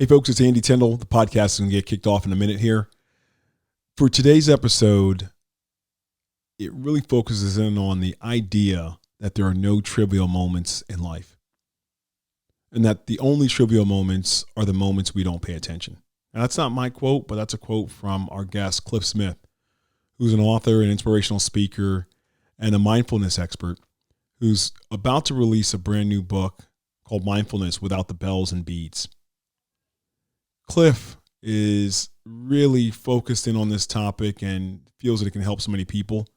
Hey folks, it's Andy Tyndall. The podcast is going to get kicked off in a minute here. For today's episode, it really focuses in on the idea that there are no trivial moments in life. And that the only trivial moments are the moments we don't pay attention. And that's not my quote, but that's a quote from our guest, Clif Smith, who's an author, an inspirational speaker, and a mindfulness expert who's about to release a brand new book called Mindfulness Without the Bells and Beads. Clif is really focused in on this topic and feels that it can help so many people.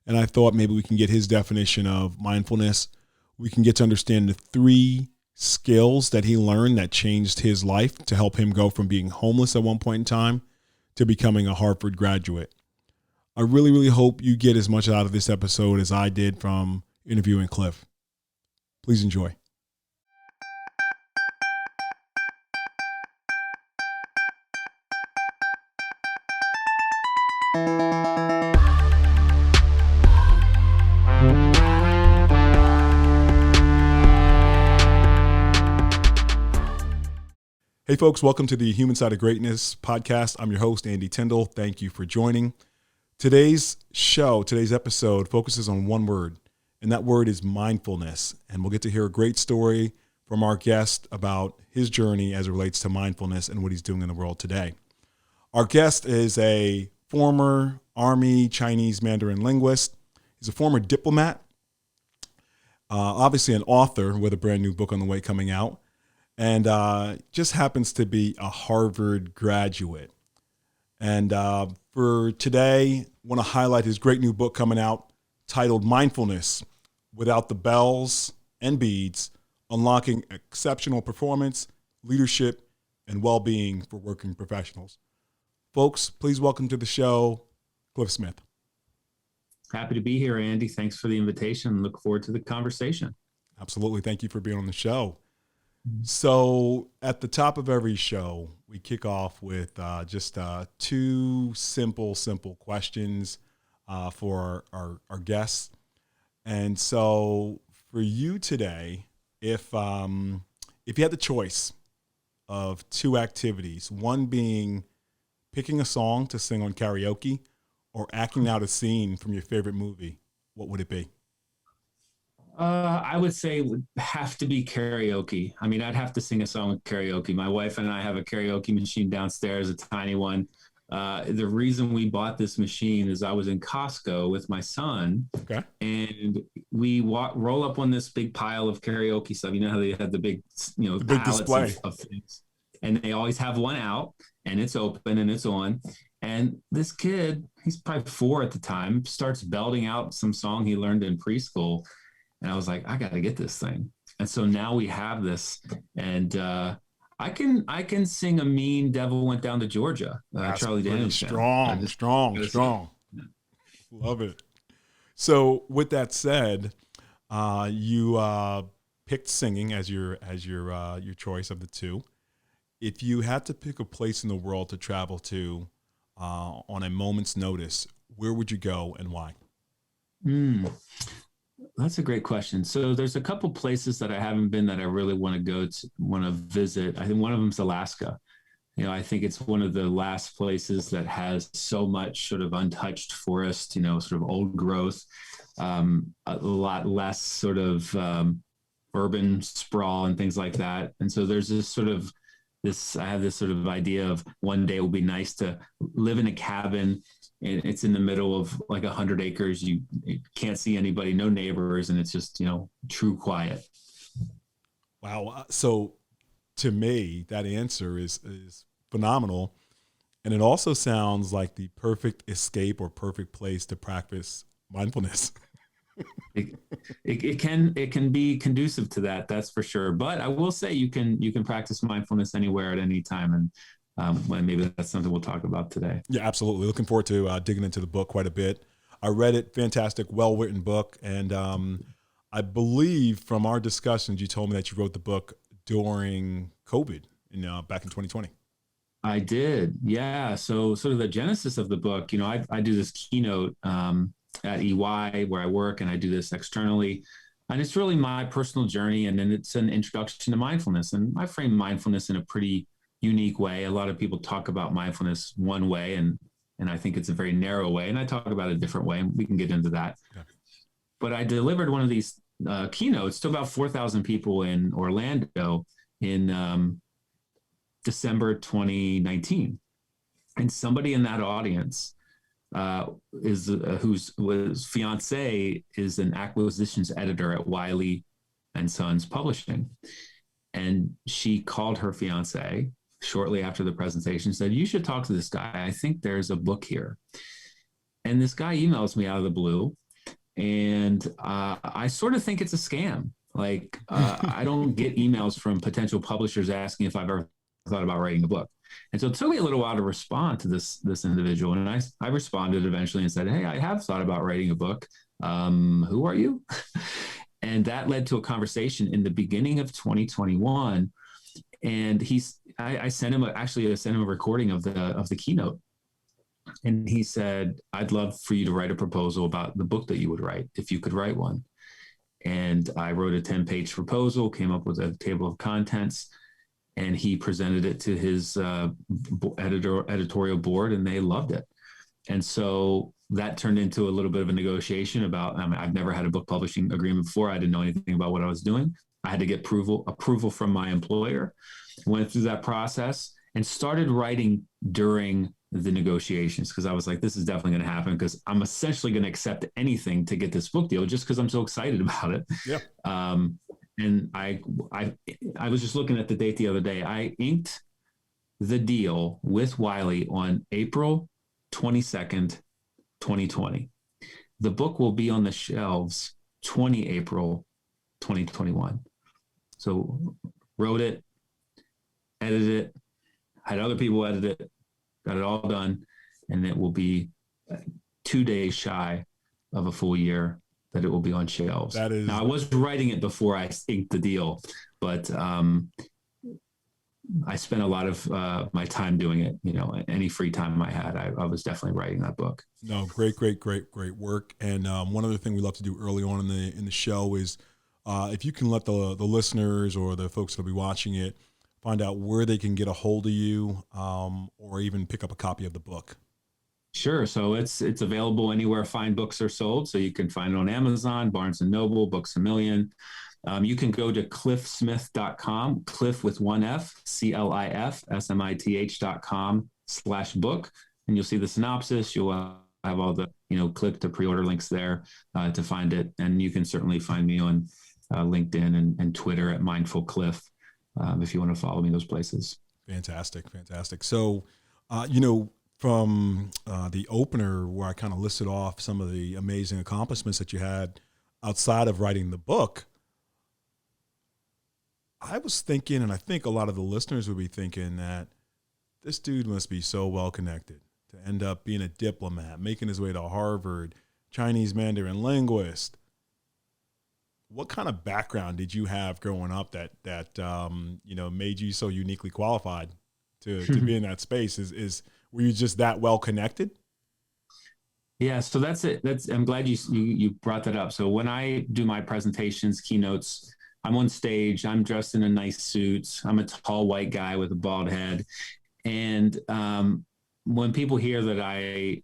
And I thought maybe we can get his definition of mindfulness. We can get to understand the 3 skills that he learned that changed his life to help him go from being homeless at one point in time to becoming a Harvard graduate. I really, really hope you get as much out of this episode as I did from interviewing Clif. Please enjoy. Hey folks, welcome to the Human Side of Greatness podcast. I'm your host, Andy Tyndall. Thank you for joining. Today's episode focuses on one word, and that word is mindfulness. And we'll get to hear a great story from our guest about his journey as it relates to mindfulness and what he's doing in the world today. Our guest is a former Army Chinese Mandarin linguist. He's a former diplomat, obviously an author with a brand new book on the way coming out. And just happens to be a Harvard graduate. And for today, I want to highlight his great new book coming out titled Mindfulness Without the Bells and Beads, Unlocking Exceptional Performance, Leadership, and Well-Being for Working Professionals. Folks, please welcome to the show, Clif Smith. Happy to be here, Andy. Thanks for the invitation. Look forward to the conversation. Absolutely. Thank you for being on the show. So at the top of every show, we kick off with just 2 simple questions for our guests. And so for you today, if you had the choice of 2 activities, one being picking a song to sing on karaoke or acting out a scene from your favorite movie, what would it be? I would say it would have to be karaoke. I mean, I'd have to sing a song with karaoke. My wife and I have a karaoke machine downstairs, a tiny one. The reason we bought this machine is I was in Costco with my son, okay, and we roll up on this big pile of karaoke stuff. You know how they have the big, the big display of things, and they always have one out, and it's open and it's on. And this kid, he's probably 4 at the time, starts belting out some song he learned in preschool. And I was like, I got to get this thing. And so now we have this, and I can sing a mean "Devil Went Down to Georgia." Charlie Daniels. Strong. Love it. So with that said, you picked singing as your choice of the 2. If you had to pick a place in the world to travel to on a moment's notice, where would you go and why? That's a great question. So there's a couple places that I haven't been that I really want to visit. I think one of them is Alaska. I think it's one of the last places that has so much sort of untouched forest, sort of old growth, a lot less sort of urban sprawl and things like that. And so there's I have this sort of idea of one day it will be nice to live in a cabin. It's in the middle of like 100 acres. You can't see anybody, no neighbors, and it's just, true quiet. Wow. So to me, that answer is phenomenal. And it also sounds like the perfect escape or perfect place to practice mindfulness. It can be conducive to that, that's for sure. But I will say you can practice mindfulness anywhere at any time. And maybe that's something we'll talk about today. Yeah, absolutely. Looking forward to digging into the book quite a bit. I read it. Fantastic, well-written book. And I believe from our discussions, you told me that you wrote the book during COVID back in 2020. I did. Yeah. So sort of the genesis of the book, I do this keynote at EY where I work, and I do this externally. And it's really my personal journey. And then it's an introduction to mindfulness. And I frame mindfulness in a pretty unique way. A lot of people talk about mindfulness one way, and I think it's a very narrow way. And I talk about it a different way, and we can get into that. Yeah. But I delivered one of these keynotes to about 4,000 people in Orlando in December 2019. And somebody in that audience whose fiance is an acquisitions editor at Wiley and Sons Publishing. And she called her fiance shortly after the presentation, said, "You should talk to this guy. I think there's a book here." And this guy emails me out of the blue. And I sort of think it's a scam. Like, I don't get emails from potential publishers asking if I've ever thought about writing a book. And so it took me a little while to respond to this individual. And I responded eventually and said, "Hey, I have thought about writing a book. Who are you?" And that led to a conversation in the beginning of 2021. And I sent him a recording of the keynote. And he said, "I'd love for you to write a proposal about the book that you would write, if you could write one." And I wrote a 10-page proposal, came up with a table of contents, and he presented it to his editorial board, and they loved it. And so that turned into a little bit of a negotiation about, I've never had a book publishing agreement before. I didn't know anything about what I was doing. I had to get approval from my employer, went through that process, and started writing during the negotiations, because I was like, this is definitely going to happen, because I'm essentially going to accept anything to get this book deal just because I'm so excited about it. Yeah. And I was just looking at the date the other day. I inked the deal with Wiley on April 22nd, 2020. The book will be on the shelves 20 April 2021. So wrote it, edited it, had other people edit it, got it all done, and it will be 2 days shy of a full year that it will be on shelves. That is... Now, I was writing it before I inked the deal, but I spent a lot of my time doing it. Any free time I had, I was definitely writing that book. No, great work. And one other thing we love to do early on in the show is if you can let the listeners or the folks that'll be watching it find out where they can get a hold of you, or even pick up a copy of the book. Sure. So it's available anywhere fine books are sold. So you can find it on Amazon, Barnes & Noble, Books A Million. You can go to clifsmith.com, Clif with one F, CLIFSMITH.com/book. And you'll see the synopsis. You'll have all the, click to pre-order links there to find it. And you can certainly find me on LinkedIn and Twitter at Mindful Clif if you want to follow me those places. Fantastic. So, from the opener where I kind of listed off some of the amazing accomplishments that you had outside of writing the book, I was thinking, and I think a lot of the listeners would be thinking, that this dude must be so well connected to end up being a diplomat, making his way to Harvard, Chinese Mandarin linguist. What kind of background did you have growing up that made you so uniquely qualified to be in that space? Were you just that well connected? Yeah, so that's it. I'm glad you brought that up. So when I do my presentations, keynotes, I'm on stage, I'm dressed in a nice suit. I'm a tall white guy with a bald head. And when people hear that I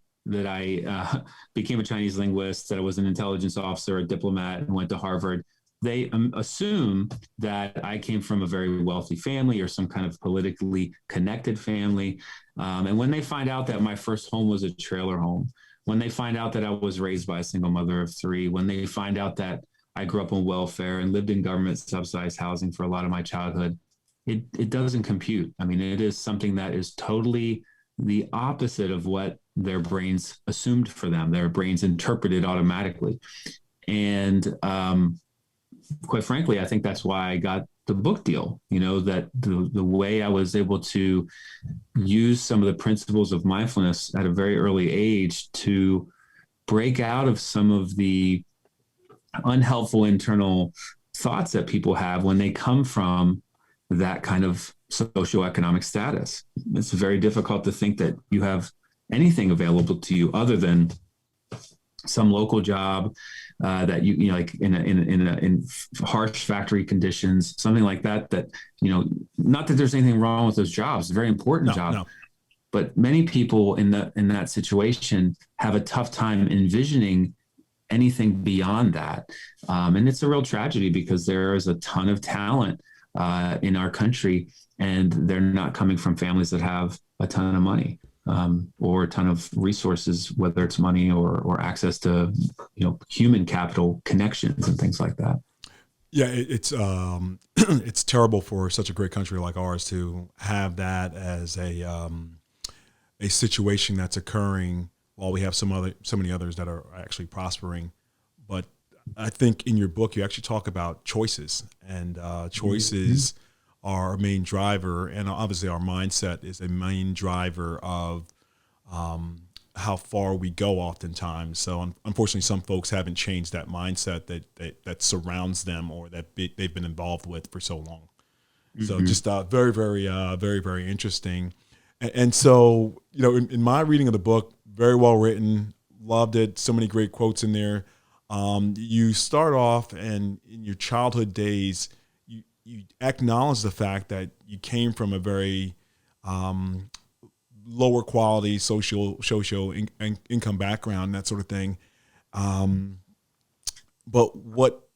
became a Chinese linguist, that I was an intelligence officer, a diplomat, and went to Harvard, they assume that I came from a very wealthy family or some kind of politically connected family. And when they find out that my first home was a trailer home, when they find out that I was raised by a single mother of three, when they find out that I grew up on welfare and lived in government subsidized housing for a lot of my childhood, it doesn't compute. I mean, it is something that is totally the opposite of what their brains assumed for them. Their brains interpreted automatically. And quite frankly, I think that's why I got the book deal, that the way I was able to use some of the principles of mindfulness at a very early age to break out of some of the unhelpful internal thoughts that people have when they come from that kind of socioeconomic status. It's very difficult to think that you have anything available to you other than some local job that you know, like in harsh factory conditions, something like that. That, you know, not that there's anything wrong with those jobs, very important No, job, no. but many people in that situation have a tough time envisioning anything beyond that, and it's a real tragedy because there is a ton of talent in our country, and they're not coming from families that have a ton of money, or a ton of resources, whether it's money or access to, you know, human capital connections and things like that. Yeah, it's it's terrible for such a great country like ours to have that as a situation that's occurring while we have so many others that are actually prospering. But I think in your book you actually talk about choices, and choices are a main driver, and obviously our mindset is a main driver of how far we go oftentimes. So unfortunately, some folks haven't changed that mindset that surrounds them or that they've been involved with for so long. So Mm-hmm. just very, very interesting. And so, you know, in my reading of the book, very well written, loved it. So many great quotes in there. You start off, and in your childhood days, you acknowledge the fact that you came from a very lower quality socio income background, that sort of thing. Um, but what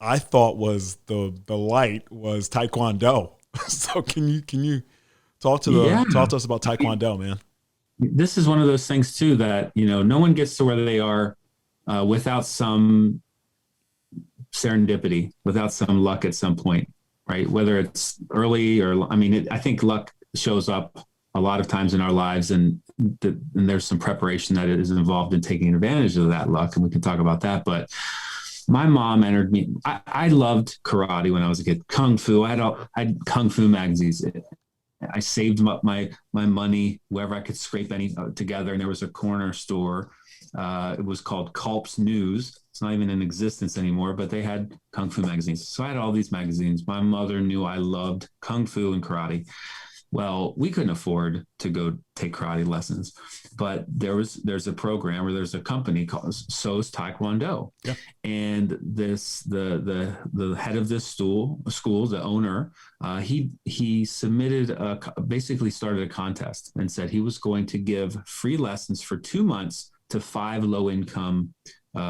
I thought was the light was Taekwondo. So can you Yeah, talk to us about Taekwondo, man? this is one of those things too that, you know, no one gets to where they are without some serendipity, without some luck at some point, right? Whether it's early or, I mean, I think luck shows up a lot of times in our lives, and there's some preparation that is involved in taking advantage of that luck, and we can talk about that. But my mom entered me. I loved karate when I was a kid. Kung Fu. I had Kung Fu magazines. I saved up my money wherever I could scrape any together. And there was a corner store. It was called Culp's News. It's not even in existence anymore, but they had Kung Fu magazines. So I had all these magazines. My mother knew I loved Kung Fu and karate. Well, we couldn't afford to go take karate lessons, but there's a program, or there's a company called SOS Taekwondo, Yeah. and the head of this school, the owner, he submitted basically started a contest and said he was going to give free lessons for 2 months to 5 low-income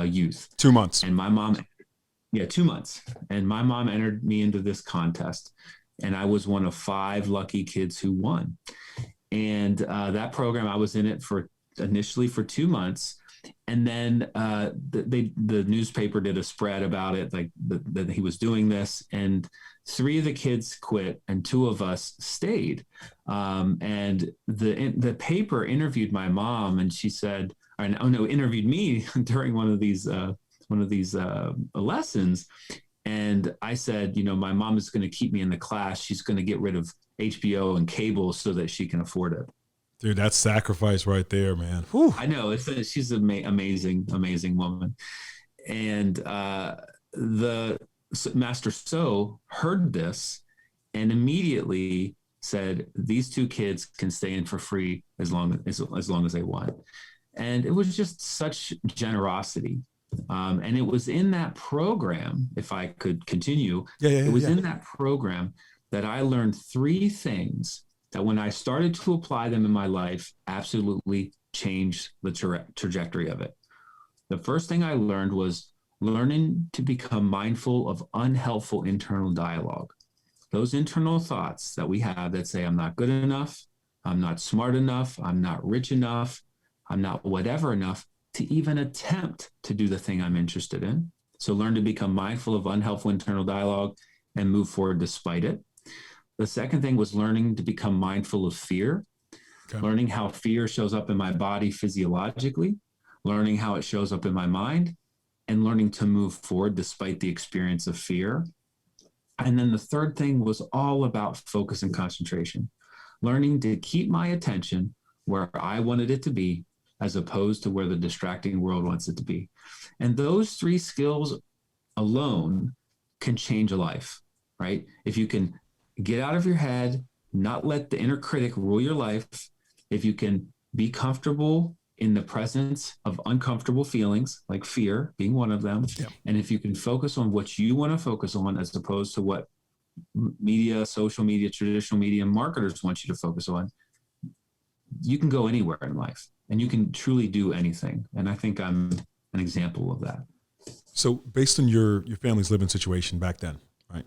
youth. 2 months. And my mom, yeah, 2 months, and my mom entered me into this contest, and I was one of 5 lucky kids who won. And that program, I was in it for initially for 2 months, and then the newspaper did a spread about it, like that he was doing this, and 3 of the kids quit, and 2 of us stayed. And the paper interviewed my mom, and she said, oh no, interviewed me during one of these lessons. And I said, you know, my mom is going to keep me in the class. She's going to get rid of HBO and cable so that she can afford it. Dude, that's sacrifice right there, man. Whew. I know she's an amazing woman. And the Master So heard this and immediately said, these 2 kids can stay in for free as long as they want. And it was just such generosity. And it was in that program, if I could continue, it was in that program that I learned 3 things that, when I started to apply them in my life, absolutely changed the trajectory of it. The first thing I learned was learning to become mindful of unhelpful internal dialogue. Those internal thoughts that we have that say, I'm not good enough, I'm not smart enough, I'm not rich enough, I'm not whatever enough to even attempt to do the thing I'm interested in. So learn to become mindful of unhelpful internal dialogue and move forward despite it. The second thing was learning to become mindful of fear, learning how fear shows up in my body physiologically, learning how it shows up in my mind, and learning to move forward despite the experience of fear. And then the third thing was all about focus and concentration, learning to keep my attention where I wanted it to be, as opposed to where the distracting world wants it to be. And those 3 skills alone can change a life, right? If you can get out of your head, not let the inner critic rule your life, if you can be comfortable in the presence of uncomfortable feelings, like fear being one of them. Yeah. And if you can focus on what you want to focus on, as opposed to what media, social media, traditional media marketers want you to focus on, you can go anywhere in life and you can truly do anything. And I think I'm an example of that. So based on your family's living situation back then, right?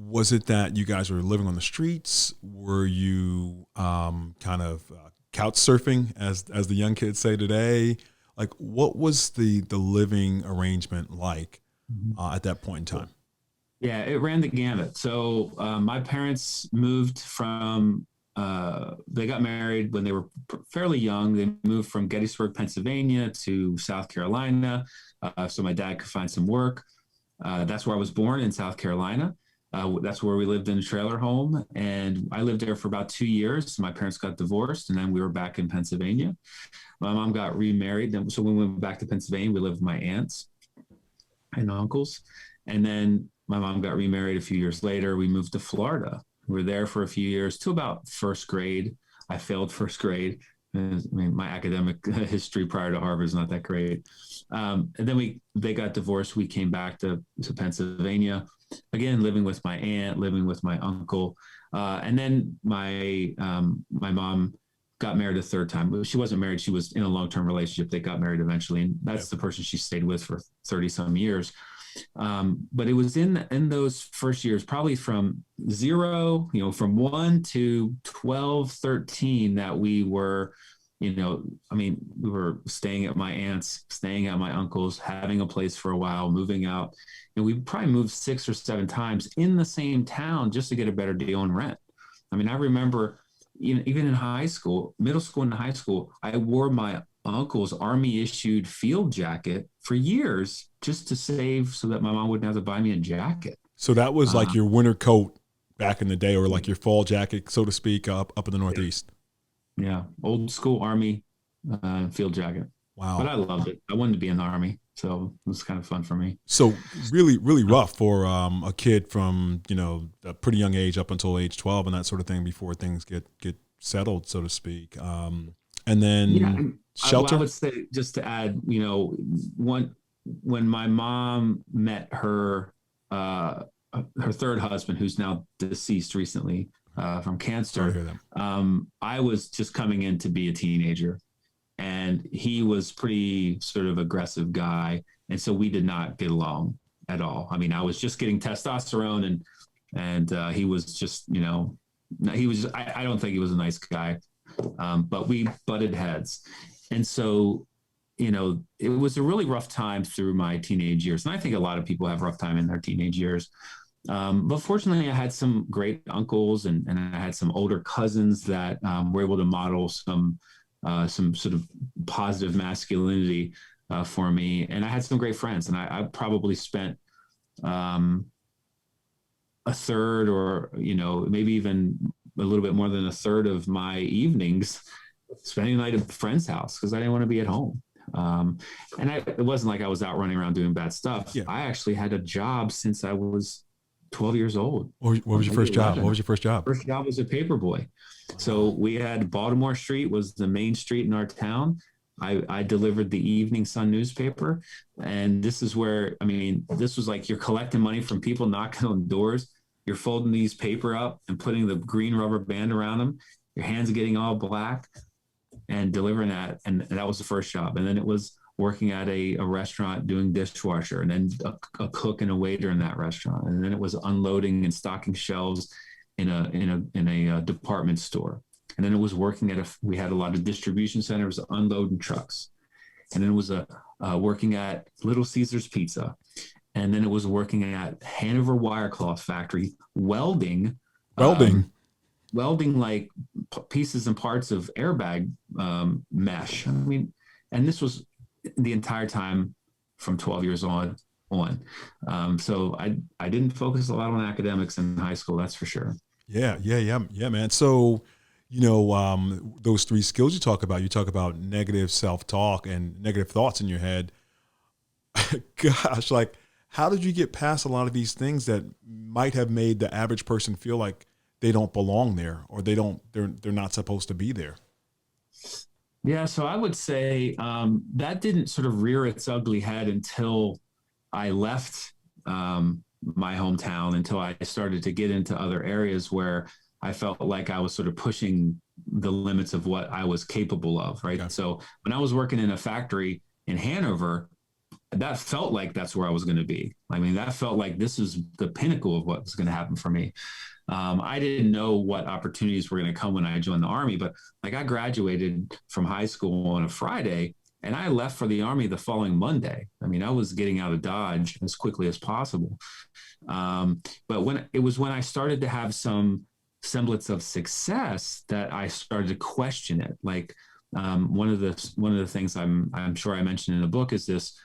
Was it that you guys were living on the streets? Were you kind of couch surfing, as the young kids say today? Like, what was the living arrangement like at that point in time? Yeah, it ran the gamut. So my parents moved from, they got married when they were fairly young. They moved from Gettysburg, Pennsylvania to South Carolina. So my dad could find some work. That's where I was born, in South Carolina. That's where we lived in a trailer home. And I lived there for about 2 years. My parents got divorced, and then we were back in Pennsylvania. My mom got remarried. So when we went back to Pennsylvania, we lived with my aunts and uncles. And then my mom got remarried a few years later. We moved to Florida. We were there for a few years to about first grade. I failed first grade. I mean, my academic history prior to Harvard is not that great. And then they got divorced. We came back to Pennsylvania, again, living with my aunt, living with my uncle. And then my mom got married a third time. She wasn't married. She was in a long-term relationship. They got married eventually. And that's the person she stayed with for 30 some years. But it was in those first years, probably from 0, from 1 to 12, 13, that we were, we were staying at my aunt's, staying at my uncle's, having a place for a while, moving out. And we probably moved 6 or 7 times in the same town just to get a better deal on rent. I mean, I remember even in high school, middle school and high school, I wore my uncle's Army issued field jacket for years just to save so that my mom wouldn't have to buy me a jacket. So that was like your winter coat back in the day, or like your fall jacket, so to speak, up in the Northeast. Yeah. Old school Army field jacket. Wow. But I loved it. I wanted to be in the Army, so it was kind of fun for me. So really, really rough for a kid from, a pretty young age up until age 12 and that sort of thing before things get settled, so to speak. And then shelter. I would say, just to add, when my mom met her third husband, who's now deceased recently from cancer, I was just coming in to be a teenager, and he was pretty sort of aggressive guy, and so we did not get along at all. I mean, I was just getting testosterone, and he was just, he was. I don't think he was a nice guy. But we butted heads. And so, it was a really rough time through my teenage years. And I think a lot of people have rough time in their teenage years. But fortunately, I had some great uncles and I had some older cousins that were able to model some sort of positive masculinity for me. And I had some great friends. And I probably spent a third, or, maybe even a little bit more than a third of my evenings spending the night at a friend's house because I didn't want to be at home. And it wasn't like I was out running around doing bad stuff. Yeah. I actually had a job since I was 12 years old. What was your first job? What was your first job? First job was a paper boy. So we had Baltimore Street was the main street in our town. I delivered the Evening Sun newspaper. And this is where, this was like you're collecting money from people knocking on doors. You're folding these paper up and putting the green rubber band around them. Your hands are getting all black and delivering that. And that was the first job. And then it was working at a restaurant doing dishwasher, and then a cook and a waiter in that restaurant. And then it was unloading and stocking shelves in a department store. And then it was working we had a lot of distribution centers, unloading trucks. And then it was working at Little Caesars Pizza. And then it was working at Hanover Wire Cloth Factory, welding like pieces and parts of airbag mesh. And this was the entire time from 12 years on. So I didn't focus a lot on academics in high school, that's for sure. Yeah, man. So, those 3 skills you talk about negative self-talk and negative thoughts in your head. Gosh, like, how did you get past a lot of these things that might have made the average person feel like they don't belong there, or they're not supposed to be there? Yeah, so I would say that didn't sort of rear its ugly head until I left my hometown, until I started to get into other areas where I felt like I was sort of pushing the limits of what I was capable of, right? Okay. So when I was working in a factory in Hanover, that felt like that's where I was going to be. I mean, that felt like this is the pinnacle of what was going to happen for me. I didn't know what opportunities were going to come when I joined the Army, but like I graduated from high school on a Friday and I left for the Army the following Monday. I mean, I was getting out of Dodge as quickly as possible. But when I started to have some semblance of success that I started to question it. Like one of the things I'm sure I mentioned in the book is this.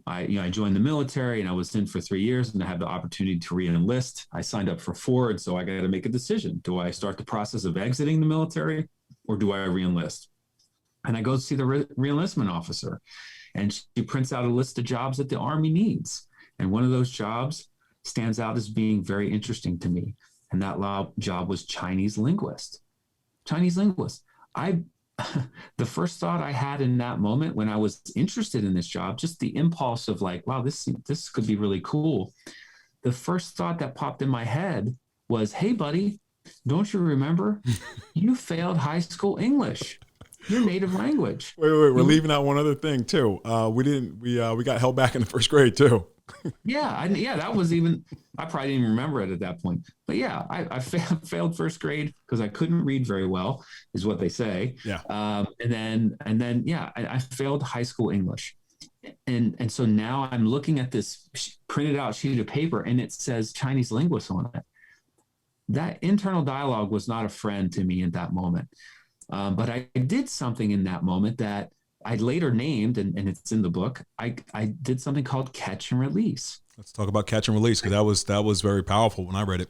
I joined the military and I was in for 3 years and I had the opportunity to re-enlist. I signed up for 4, and so I got to make a decision. Do I start the process of exiting the military or do I re-enlist? And I go see the re-enlistment officer, and she prints out a list of jobs that the Army needs. And one of those jobs stands out as being very interesting to me. And that job was Chinese linguist. Chinese linguist. The first thought I had in that moment when I was interested in this job, just the impulse of like, wow, this could be really cool. The first thought that popped in my head was, hey, buddy, don't you remember? You failed high school English, your native language. Wait, we're leaving out one other thing too. We got held back in the first grade too. That was even, I probably didn't even remember it at that point. But yeah, I failed first grade because I couldn't read very well, is what they say. Yeah. And then I failed high school English. And so now I'm looking at this printed out sheet of paper and it says Chinese linguist on it. That internal dialogue was not a friend to me at that moment. But I did something in that moment that I later named, and it's in the book. I did something called catch and release. Let's talk about catch and release, because that was very powerful when I read it.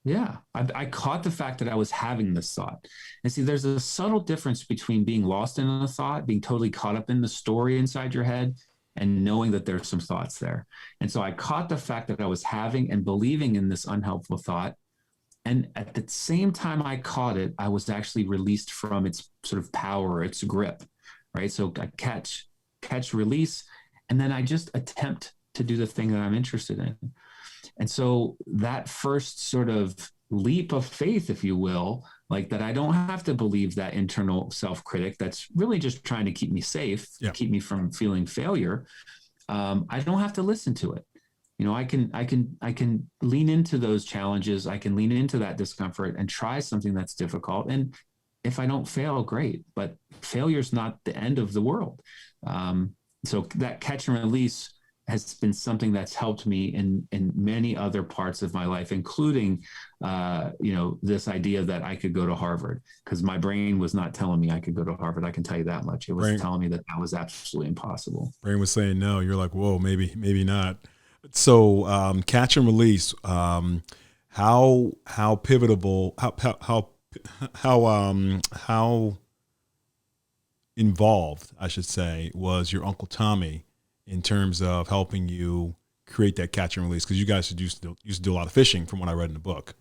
Yeah, I caught the fact that I was having this thought. And see, there's a subtle difference between being lost in a thought, being totally caught up in the story inside your head, and knowing that there's some thoughts there. And so I caught the fact that I was having and believing in this unhelpful thought. And at the same time I caught it, I was actually released from its sort of power, its grip, right? So I catch, release, and then I just attempt to do the thing that I'm interested in. And so that first sort of leap of faith, if you will, like that I don't have to believe that internal self-critic that's really just trying to keep me safe, keep me from feeling failure. I don't have to listen to it. You know, I can lean into those challenges. I can lean into that discomfort and try something that's difficult. And if I don't fail, great. But failure's not the end of the world. So that catch and release has been something that's helped me in many other parts of my life, including, this idea that I could go to Harvard, because my brain was not telling me I could go to Harvard. I can tell you that much. It was telling me that was absolutely impossible. Brain was saying no. You're like, whoa, maybe not. So catch and release. How pivotal? How involved, I should say, was your Uncle Tommy in terms of helping you create that catch and release? Because you guys used to do a lot of fishing, from what I read in the book.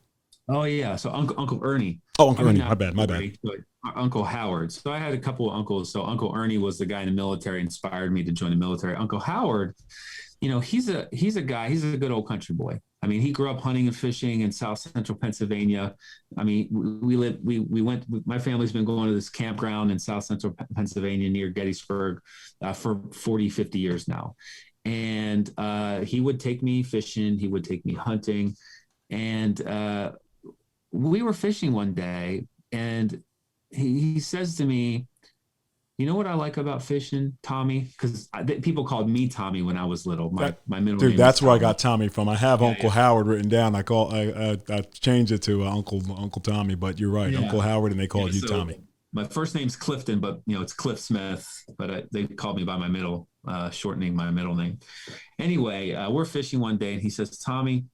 Oh yeah, so Uncle Ernie. Oh, Uncle Ernie. My bad. Uncle Howard. So I had a couple of uncles. So Uncle Ernie was the guy in the military, inspired me to join the military. Uncle Howard, he's a guy. He's a good old country boy. I mean, he grew up hunting and fishing in South Central Pennsylvania. I mean, we went, my family's been going to this campground in South Central Pennsylvania near Gettysburg for 40, 50 years now. And he would take me fishing. He would take me hunting. And we were fishing one day, and he says to me, "You know what I like about fishing, Tommy?" Because people called me Tommy when I was little. My middle name. Dude, that's where I got Tommy from. I have Uncle Howard written down. I changed it to Uncle Tommy, but you're right, Uncle Howard, and they called you Tommy. My first name's Clifton, but it's Clif Smith. But they called me by my middle, shortening my middle name. Anyway, we're fishing one day, and he says, "Tommy,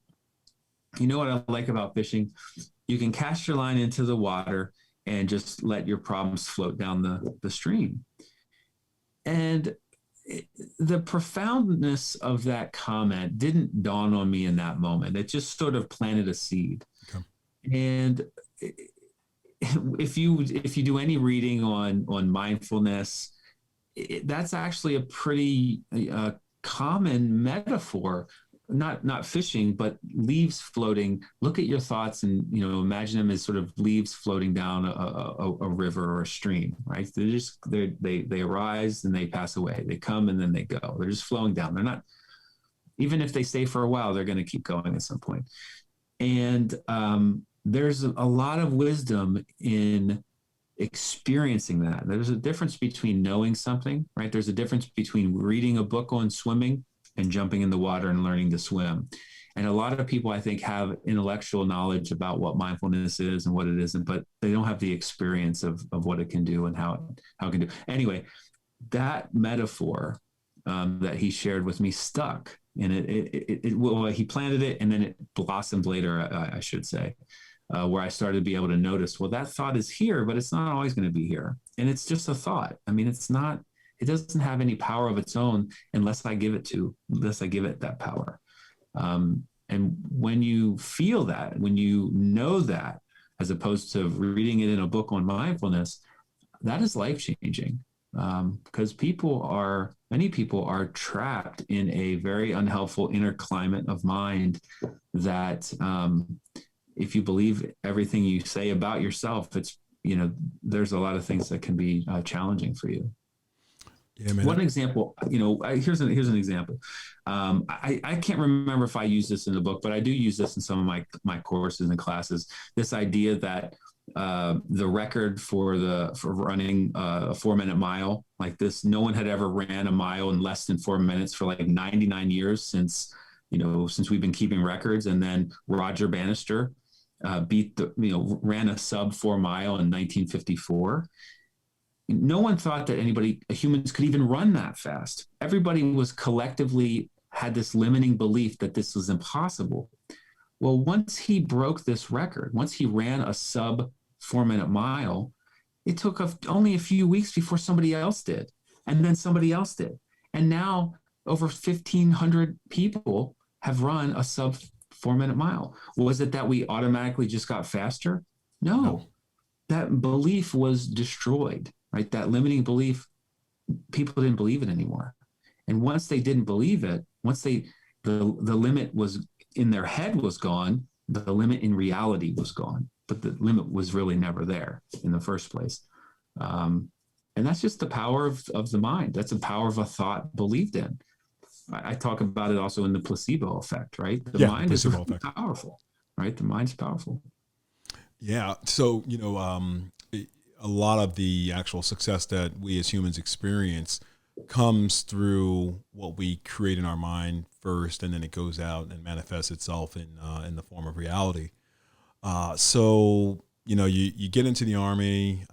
you know what I like about fishing? You can cast your line into the water and just let your problems float down the stream." And the profoundness of that comment didn't dawn on me in that moment. It just sort of planted a seed. Okay. And if you do any reading on mindfulness, that's actually a pretty common metaphor. Not fishing, but leaves floating. Look at your thoughts and imagine them as sort of leaves floating down a river or a stream, right? They arise and they pass away. They come and then they go. They're just flowing down. They're not, even if they stay for a while, they're going to keep going at some point. And there's a lot of wisdom in experiencing that. There's a difference between knowing something, right? There's a difference between reading a book on swimming and jumping in the water and learning to swim. And a lot of people, I think, have intellectual knowledge about what mindfulness is and what it isn't, but they don't have the experience of what it can do and how it can do. Anyway, that metaphor that he shared with me stuck. And he planted it and then it blossomed later, I should say, where I started to be able to notice, well, that thought is here, but it's not always going to be here. And it's just a thought. I mean, it doesn't have any power of its own unless I give it that power. And when you feel that, when you know that, as opposed to reading it in a book on mindfulness, that is life-changing. Because many people are trapped in a very unhelpful inner climate of mind that if you believe everything you say about yourself, there's a lot of things that can be challenging for you. Yeah, man. One example, here's an example. I can't remember if I use this in the book, but I do use this in some of my courses and classes. This idea that the record for running a 4-minute mile like this, no one had ever ran a mile in less than 4 minutes for like 99 years since we've been keeping records. And then Roger Bannister ran a sub 4 mile in 1954. No one thought that humans could even run that fast. Everybody was collectively had this limiting belief that this was impossible. Well, once he broke this record, once he ran a sub 4-minute mile, it took only a few weeks before somebody else did. And then somebody else did. And now over 1,500 people have run a sub 4-minute mile. Was it that we automatically just got faster? No. That belief was destroyed. Right? That limiting belief, people didn't believe it anymore. And once they didn't believe it, once the limit was in their head was gone, the limit in reality was gone. But the limit was really never there in the first place. And that's just the power of the mind. That's the power of a thought believed in. I talk about it also in the placebo effect, right? The mind is really powerful, right? The mind's powerful. Yeah. So, a lot of the actual success that we as humans experience comes through what we create in our mind first, and then it goes out and manifests itself in the form of reality. So you get into the army,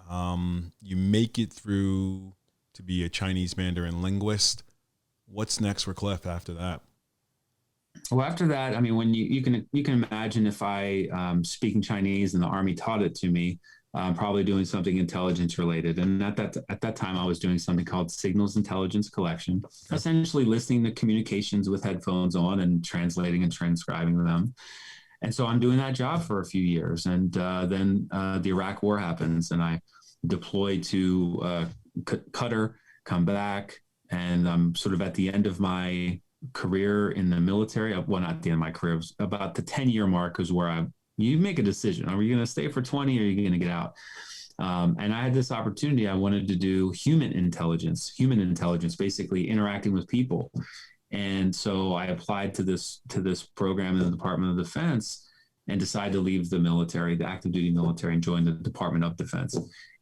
you make it through to be a Chinese Mandarin linguist. What's next for Clif after that? Well, after that, I mean, when you can imagine if I speaking Chinese and the army taught it to me. Probably doing something intelligence related. And at that time, I was doing something called signals intelligence collection, essentially listening to communications with headphones on and translating and transcribing them. And so I'm doing that job for a few years. And then the Iraq War happens and I deploy to Qatar, come back, and I'm sort of at the end of my career in the military. Well, not the end of my career, it was about the 10-year mark is where you make a decision. Are you going to stay for 20 or are you going to get out? And I had this opportunity. I wanted to do human intelligence, basically interacting with people. And so I applied to this program in the Department of Defense and decided to leave the military, the active duty military, and join the Department of Defense.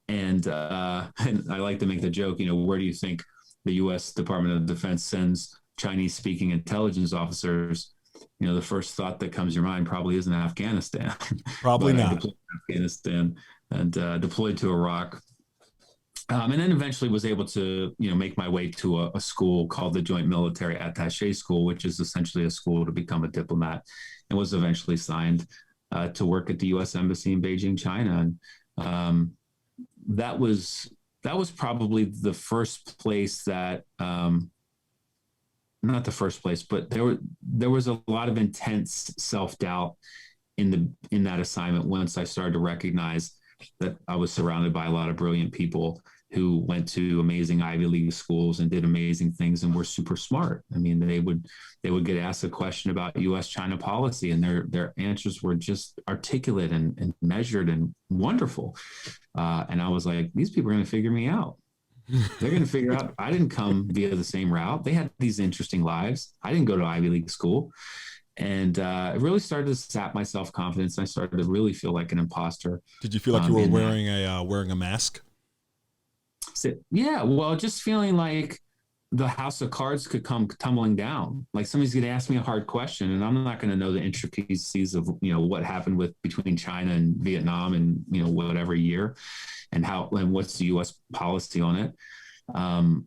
And I like to make the joke, where do you think the U.S. Department of Defense sends Chinese speaking intelligence officers? The first thought that comes to your mind probably isn't Afghanistan. Probably not. I deployed to Afghanistan and deployed to Iraq. And then eventually was able to, make my way to a school called the Joint Military Attaché School, which is essentially a school to become a diplomat, and was eventually signed to work at the U.S. Embassy in Beijing, China. And that was probably the first place that, not the first place, but there was a lot of intense self-doubt in that assignment, once I started to recognize that I was surrounded by a lot of brilliant people who went to amazing Ivy League schools and did amazing things and were super smart. I mean, they would get asked a question about U.S.-China policy, and their answers were just articulate and measured and wonderful. And I was like, these people are going to figure me out. They're going to figure out I didn't come via the same route. They had these interesting lives. I didn't go to Ivy League school. And it really started to sap my self-confidence. I started to really feel like an imposter. Did you feel like you were wearing a mask? So, yeah, well, just feeling like the house of cards could come tumbling down. Like somebody's going to ask me a hard question, and I'm not going to know the intricacies of what happened between China and Vietnam and whatever year, and what's the U.S. policy on it.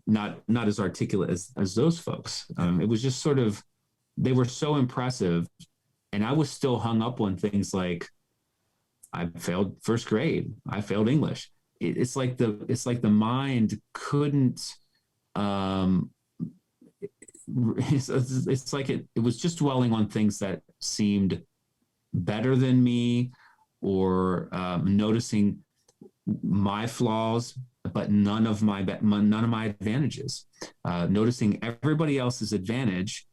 Not as articulate as those folks. It was just sort of, they were so impressive, and I was still hung up on things like I failed first grade, I failed English. It's like the mind couldn't. It's like it was just dwelling on things that seemed better than me, or noticing my flaws, but none of my advantages. Noticing everybody else's advantage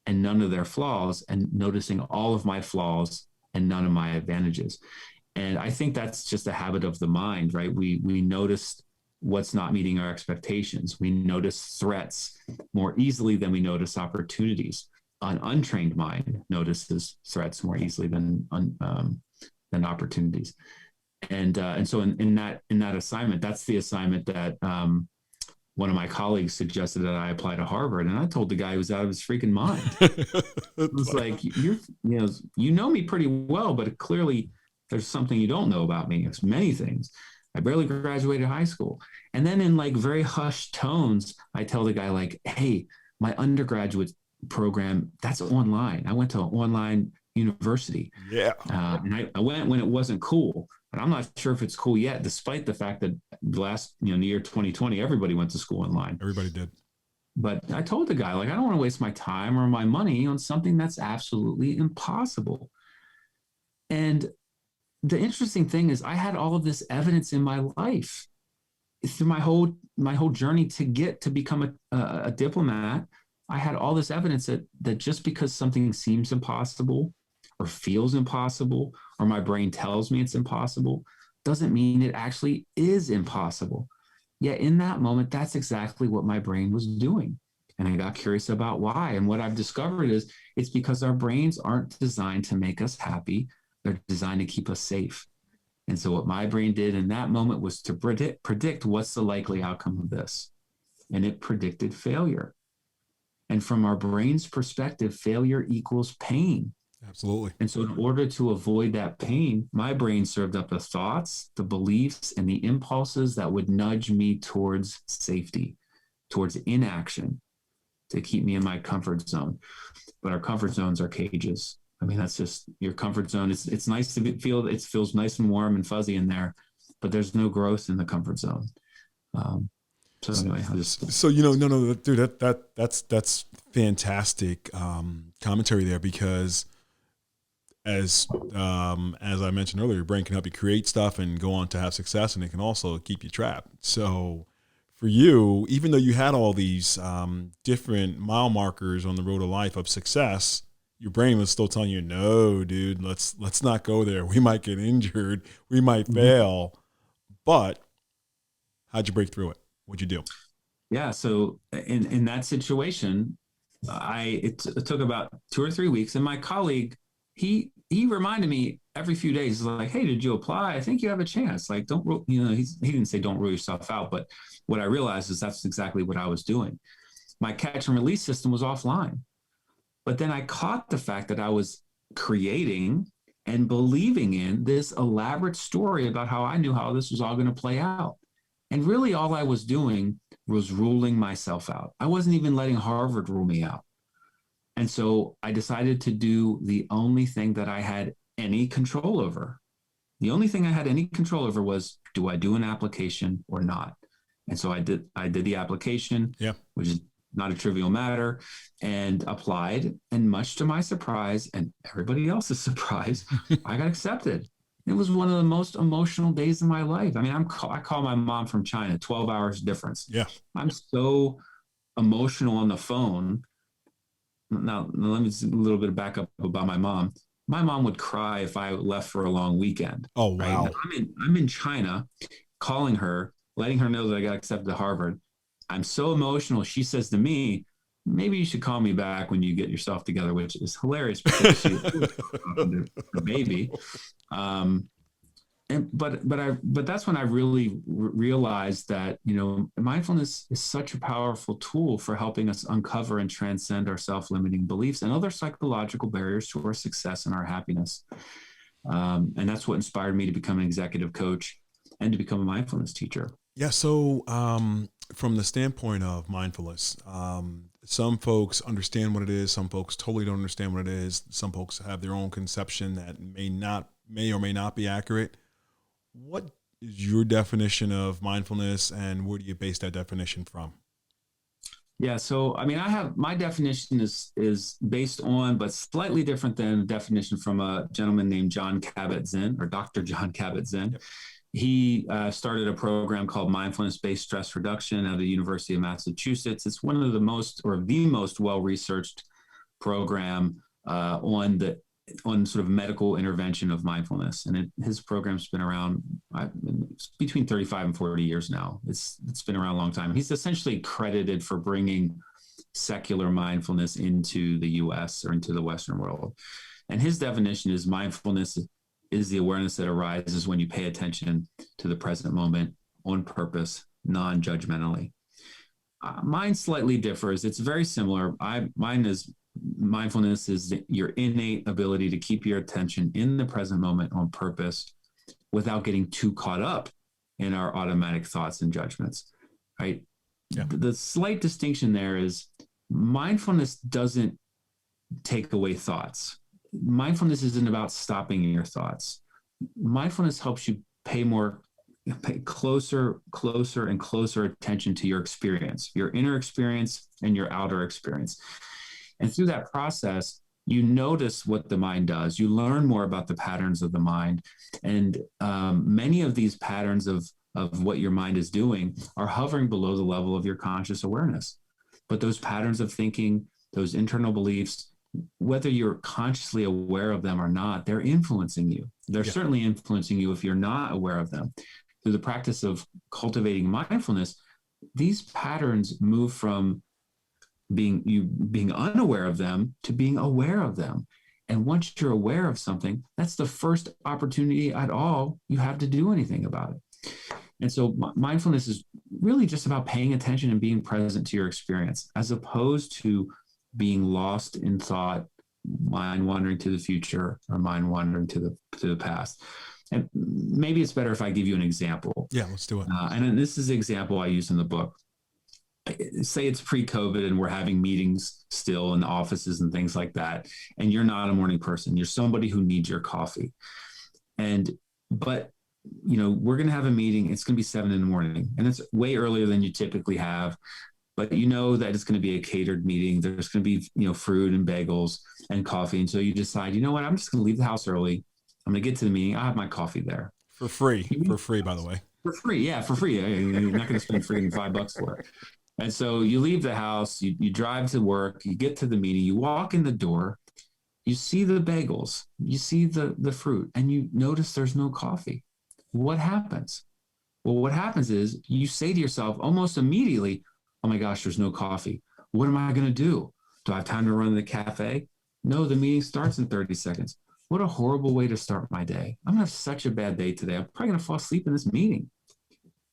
and none of their flaws, and noticing all of my flaws and none of my advantages. And I think that's just a habit of the mind, right? We notice what's not meeting our expectations. We notice threats more easily than we notice opportunities. An untrained mind notices threats more easily than opportunities. And so in that assignment, that's the assignment that one of my colleagues suggested that I apply to Harvard, and I told the guy he was out of his freaking mind. It was like, you know me pretty well, but clearly there's something you don't know about me. It's many things. I barely graduated high school. And then in like very hushed tones, I tell the guy like, hey, my undergraduate program, that's online. I went to an online university. Yeah. And I went when it wasn't cool. And I'm not sure if it's cool yet, despite the fact that the last, the year 2020, everybody went to school online. Everybody did. But I told the guy, like, I don't want to waste my time or my money on something that's absolutely impossible. And the interesting thing is I had all of this evidence in my life through my whole journey to become a diplomat. I had all this evidence that just because something seems impossible or feels impossible, or my brain tells me it's impossible, doesn't mean it actually is impossible. Yet in that moment, that's exactly what my brain was doing. And I got curious about why. And what I've discovered is it's because our brains aren't designed to make us happy. They're designed to keep us safe. And so what my brain did in that moment was to predict what's the likely outcome of this. And it predicted failure. And from our brain's perspective, failure equals pain. Absolutely. And so in order to avoid that pain, my brain served up the thoughts, the beliefs, and the impulses that would nudge me towards safety, towards inaction, to keep me in my comfort zone. But our comfort zones are cages. I mean, that's just your comfort zone. It's nice to feel, it feels nice and warm and fuzzy in there, but there's no growth in the comfort zone. So anyway, no, dude, that's fantastic commentary there, because as I mentioned earlier, your brain can help you create stuff and go on to have success, and it can also keep you trapped. So for you, even though you had all these different mile markers on the road of life of success, your brain was still telling you, no, dude, let's not go there. We might get injured. We might fail. But how'd you break through it? What'd you do? Yeah. So in that situation, it took about 2 or 3 weeks, and my colleague, he reminded me every few days, like, hey, did you apply? I think you have a chance. Like, don't, he didn't say don't rule yourself out, but what I realized is that's exactly what I was doing. My catch and release system was offline. But then I caught the fact that I was creating and believing in this elaborate story about how I knew how this was all going to play out. And really all I was doing was ruling myself out. I wasn't even letting Harvard rule me out. And so I decided to do the only thing that I had any control over. The only thing I had any control over was, do I do an application or not? And so I did the application, which not a trivial matter, and applied. And much to my surprise and everybody else's surprise, I got accepted. It was one of the most emotional days of my life. I mean, I call my mom from China, 12 hours difference. Yeah. I'm so emotional on the phone. Now, let me just a little bit of backup about my mom. My mom would cry if I left for a long weekend. Oh, wow. Right? I'm in China, calling her, letting her know that I got accepted to Harvard. I'm so emotional. She says to me, maybe you should call me back when you get yourself together, which is hilarious because she was talking to her baby. But that's when I really realized that, mindfulness is such a powerful tool for helping us uncover and transcend our self-limiting beliefs and other psychological barriers to our success and our happiness. And that's what inspired me to become an executive coach and to become a mindfulness teacher. Yeah. So from the standpoint of mindfulness, some folks understand what it is. Some folks totally don't understand what it is. Some folks have their own conception that may or may not be accurate. What is your definition of mindfulness, and where do you base that definition from? Yeah, so I mean, my definition is based on, but slightly different than the definition from a gentleman named John Kabat-Zinn, or Dr. John Kabat-Zinn. Yep. He started a program called Mindfulness Based Stress Reduction at the University of Massachusetts. It's one of the most well-researched program on sort of medical intervention of mindfulness. And his program's been around between 35 and 40 years now. It's been around a long time. He's essentially credited for bringing secular mindfulness into the US or into the Western world. And his definition is mindfulness is the awareness that arises when you pay attention to the present moment on purpose, non-judgmentally. Mine slightly differs. It's very similar. Mindfulness is your innate ability to keep your attention in the present moment on purpose without getting too caught up in our automatic thoughts and judgments, right? Yeah. The slight distinction there is mindfulness doesn't take away thoughts. Mindfulness isn't about stopping your thoughts. Mindfulness helps you pay closer and closer attention to your experience, your inner experience and your outer experience. And through that process, you notice what the mind does. You learn more about the patterns of the mind. And many of these patterns of what your mind is doing are hovering below the level of your conscious awareness. But those patterns of thinking, those internal beliefs, whether you're consciously aware of them or not, they're influencing you. They're certainly influencing you if you're not aware of them. Through the practice of cultivating mindfulness, these patterns move from being unaware of them to being aware of them. And once you're aware of something, that's the first opportunity at all you have to do anything about it. And so mindfulness is really just about paying attention and being present to your experience, as opposed to being lost in thought, mind wandering to the future or mind wandering to the past. And maybe it's better if I give you an example. Yeah, let's do it. And this is the example I use in the book. Say it's pre-COVID and we're having meetings still in the offices and things like that. And you're not a morning person. You're somebody who needs your coffee. But we're going to have a meeting. It's going to be 7 a.m. and it's way earlier than you typically have. But you know that it's going to be a catered meeting. There's going to be, fruit and bagels and coffee. And so you decide, you know what, I'm just going to leave the house early. I'm going to get to the meeting. I'll have my coffee there. For free, by the way. For free. Yeah, for free. You're not going to spend freaking $5 for it. And so you leave the house, you drive to work, you get to the meeting, you walk in the door, you see the bagels, you see the fruit, and you notice there's no coffee. What happens? Well, what happens is you say to yourself almost immediately, oh my gosh, there's no coffee. What am I going to do? Do I have time to run to the cafe? No, the meeting starts in 30 seconds. What a horrible way to start my day. I'm going to have such a bad day today. I'm probably going to fall asleep in this meeting.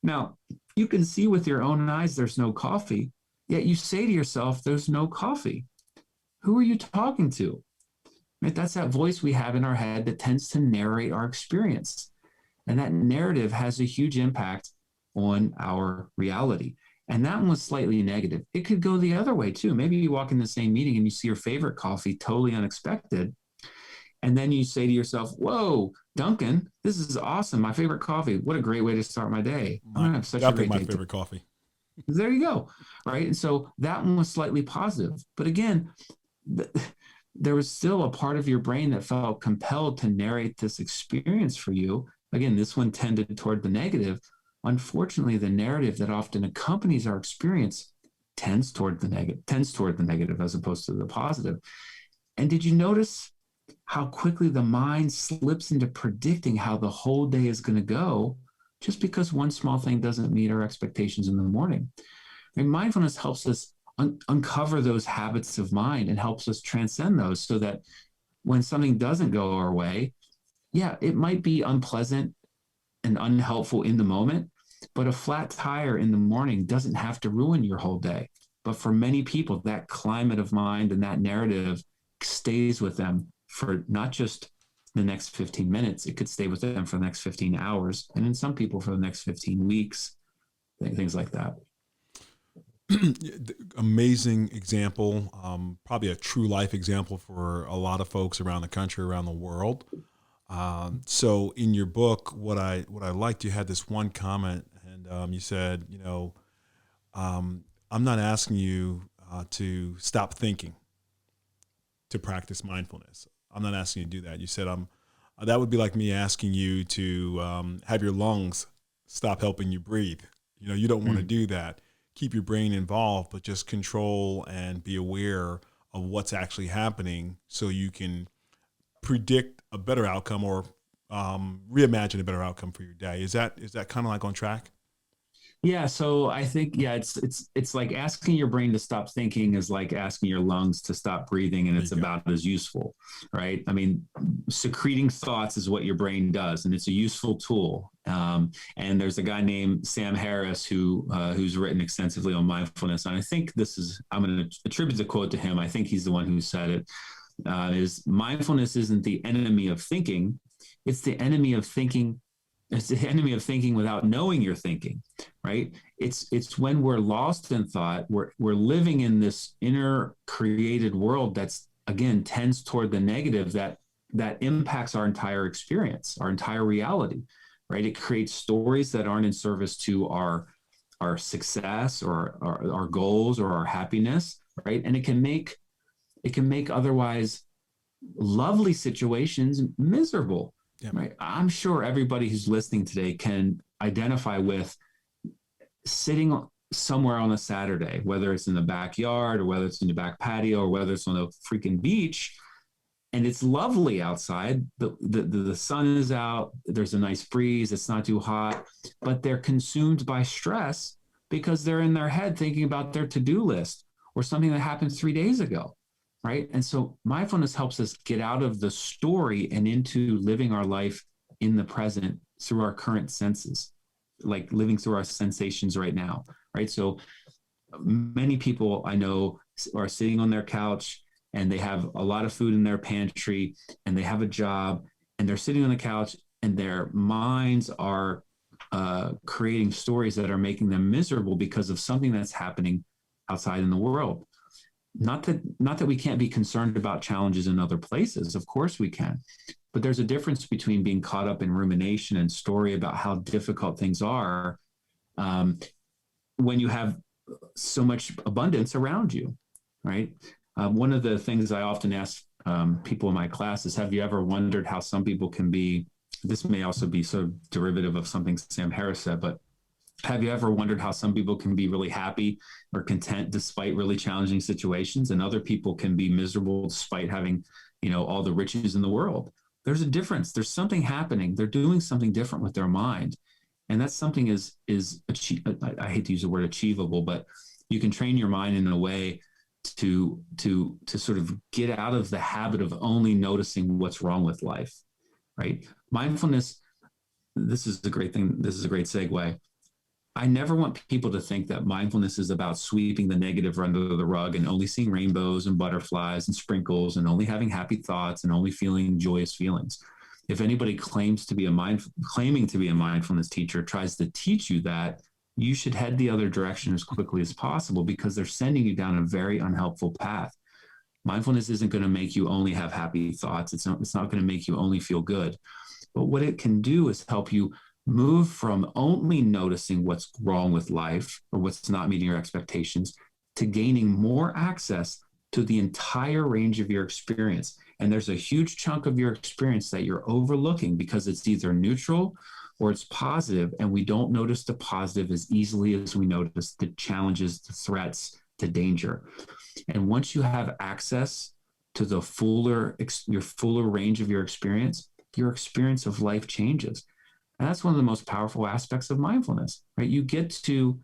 Now, you can see with your own eyes there's no coffee, yet you say to yourself, there's no coffee. Who are you talking to? Right? That's that voice we have in our head that tends to narrate our experience. And that narrative has a huge impact on our reality. And that one was slightly negative. It could go the other way too. Maybe you walk in the same meeting and you see your favorite coffee totally unexpected. And then you say to yourself, whoa, Duncan, this is awesome. My favorite coffee. What a great way to start my day. I'm gonna have such a great day. My favorite coffee. There you go. Right. And so that one was slightly positive. But again, there was still a part of your brain that felt compelled to narrate this experience for you. Again, this one tended toward the negative. Unfortunately, the narrative that often accompanies our experience tends toward the negative as opposed to the positive. And did you notice how quickly the mind slips into predicting how the whole day is going to go just because one small thing doesn't meet our expectations in the morning? And mindfulness helps us uncover those habits of mind and helps us transcend those so that when something doesn't go our way, yeah, it might be unpleasant and unhelpful in the moment, but a flat tire in the morning doesn't have to ruin your whole day. But for many people, that climate of mind and that narrative stays with them for not just the next 15 minutes, it could stay with them for the next 15 hours. And in some people for the next 15 weeks, things like that. Amazing example, probably a true life example for a lot of folks around the country, around the world. So in your book, what I liked, you had this one comment, and you said, I'm not asking you to stop thinking to practice mindfulness. I'm not asking you to do that. You said that would be like me asking you to have your lungs stop helping you breathe. You don't want to do that. Keep your brain involved, but just control and be aware of what's actually happening so you can predict a better outcome or reimagine a better outcome for your day. Is that kind of like on track? Yeah, so I think it's like asking your brain to stop thinking is like asking your lungs to stop breathing, and it's about as useful, right? I mean, secreting thoughts is what your brain does, and it's a useful tool. And there's a guy named Sam Harris who's written extensively on mindfulness, and I think I'm going to attribute the quote to him. I think he's the one who said it. Is mindfulness isn't the enemy of thinking; it's the enemy of thinking. It's the enemy of thinking without knowing you're thinking, right? It's when we're lost in thought, we're living in this inner created world that's, again, tends toward the negative that impacts our entire experience, our entire reality, right? It creates stories that aren't in service to our success or our goals or our happiness, right? And it can make otherwise lovely situations miserable. Yeah. Right. I'm sure everybody who's listening today can identify with sitting somewhere on a Saturday, whether it's in the backyard or whether it's in the back patio or whether it's on a freaking beach, and it's lovely outside. The sun is out. There's a nice breeze. It's not too hot, but they're consumed by stress because they're in their head thinking about their to-do list or something that happened 3 days ago. Right. And so mindfulness helps us get out of the story and into living our life in the present through our current senses, like living through our sensations right now. Right. So many people I know are sitting on their couch and they have a lot of food in their pantry and they have a job and they're sitting on the couch and their minds are creating stories that are making them miserable because of something that's happening outside in the world. Not that we can't be concerned about challenges in other places. Of course we can. But there's a difference between being caught up in rumination and story about how difficult things are when you have so much abundance around you, right? One of the things I often ask people in my class is, have you ever wondered how some people can be, this may also be sort of derivative of something Sam Harris said, but have you ever wondered how some people can be really happy or content despite really challenging situations, and other people can be miserable despite having, all the riches in the world? There's a difference. There's something happening. They're doing something different with their mind, and that something is I hate to use the word achievable, but you can train your mind in a way to sort of get out of the habit of only noticing what's wrong with life, right? Mindfulness. This is a great thing. This is a great segue. I never want people to think that mindfulness is about sweeping the negative under the rug and only seeing rainbows and butterflies and sprinkles and only having happy thoughts and only feeling joyous feelings. If anybody claiming to be a mindfulness teacher tries to teach you that, you should head the other direction as quickly as possible, because they're sending you down a very unhelpful path. Mindfulness isn't going to make you only have happy thoughts. It's not going to make you only feel good. But what it can do is help you move from only noticing what's wrong with life or what's not meeting your expectations to gaining more access to the entire range of your experience. And there's a huge chunk of your experience that you're overlooking because it's either neutral or it's positive, and we don't notice the positive as easily as we notice the challenges, the threats, the danger. And once you have access to the your fuller range of your experience of life changes. And that's one of the most powerful aspects of mindfulness, right? You get to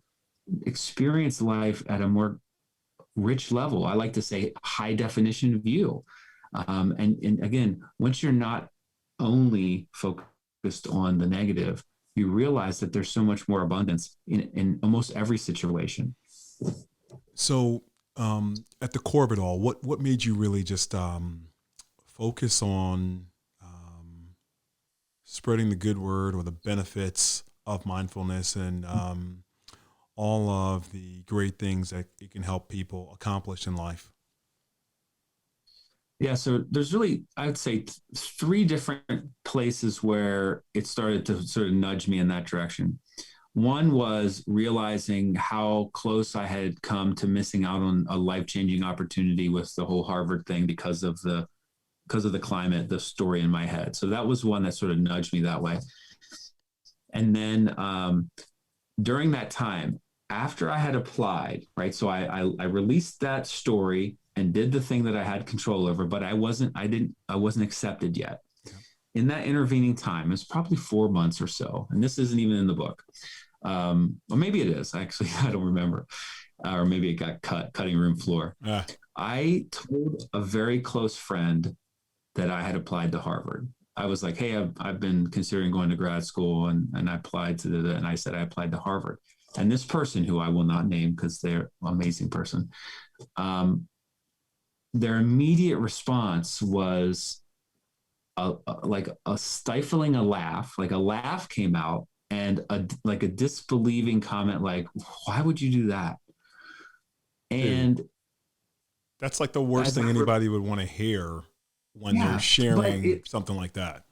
experience life at a more rich level. I like to say high definition view. And again, once you're not only focused on the negative, you realize that there's so much more abundance in almost every situation. So at the core of it all, what made you really just focus on spreading the good word or the benefits of mindfulness and all of the great things that it can help people accomplish in life? Yeah, so there's really, I would say, three different places where it started to sort of nudge me in that direction. One was realizing how close I had come to missing out on a life-changing opportunity with the whole Harvard thing because of the climate, the story in my head. So that was one that sort of nudged me that way. And then during that time, after I had applied, right? So I released that story and did the thing that I had control over, but I wasn't accepted yet. Yeah. In that intervening time, it's probably 4 months or so, and this isn't even in the book. Or maybe it is. Actually, I don't remember. Or maybe it got cutting room floor. I told a very close friend that I had applied to Harvard. I was like, hey, I've been considering going to grad school, and I applied to and I said I applied to Harvard. And this person, who I will not name because they're an amazing person, their immediate response was like a stifling a laugh. Like a laugh came out, and a disbelieving comment, like, why would you do that? And dude, that's like the worst thing anybody would want to hear when they're sharing something like that.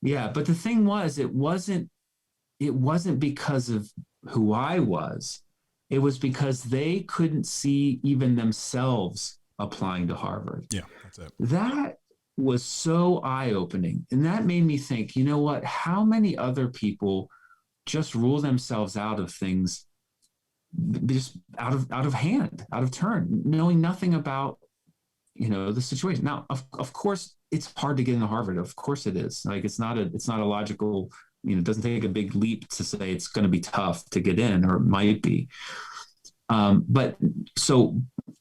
Yeah, but the thing was, it wasn't because of who I was. It was because they couldn't see even themselves applying to Harvard. Yeah, that's it. That was so eye-opening. And that made me think, you know what, how many other people just rule themselves out of things just out of hand, out of turn, knowing nothing about, the situation. Now, of course, it's hard to get into Harvard. Of course it is. Like, it's not a logical, it doesn't take a big leap to say it's going to be tough to get in, or it might be. But so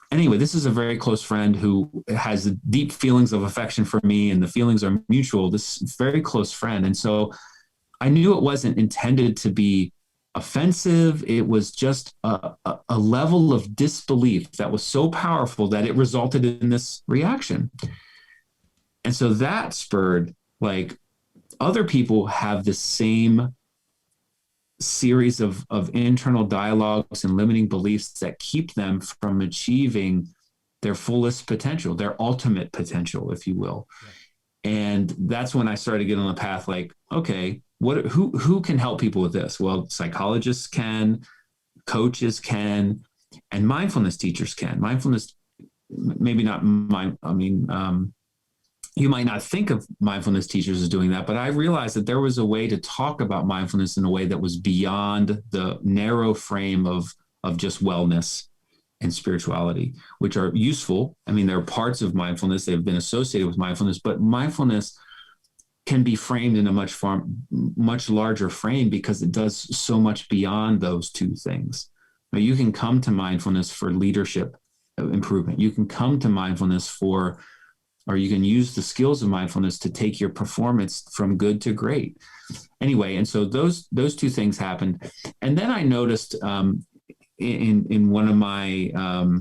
anyway, this is a very close friend who has deep feelings of affection for me, and the feelings are mutual, this very close friend. And so I knew it wasn't intended to be offensive. It was just a level of disbelief that was so powerful that it resulted in this reaction. And so that spurred, like, other people have the same series of internal dialogues and limiting beliefs that keep them from achieving their fullest potential, their ultimate potential, if you will. Yeah. And that's when I started to get on the path, like, okay, who can help people with this? Well, psychologists can, coaches can, and mindfulness teachers can. Mindfulness, maybe not you might not think of mindfulness teachers as doing that, but I realized that there was a way to talk about mindfulness in a way that was beyond the narrow frame of just wellness and spirituality, which are useful. I mean, there are parts of mindfulness, they've been associated with mindfulness, but mindfulness can be framed in a much larger frame because it does so much beyond those two things. Now, you can come to mindfulness for leadership improvement. You can come to mindfulness or you can use the skills of mindfulness to take your performance from good to great. Anyway, and so those two things happened. And then I noticed in one of my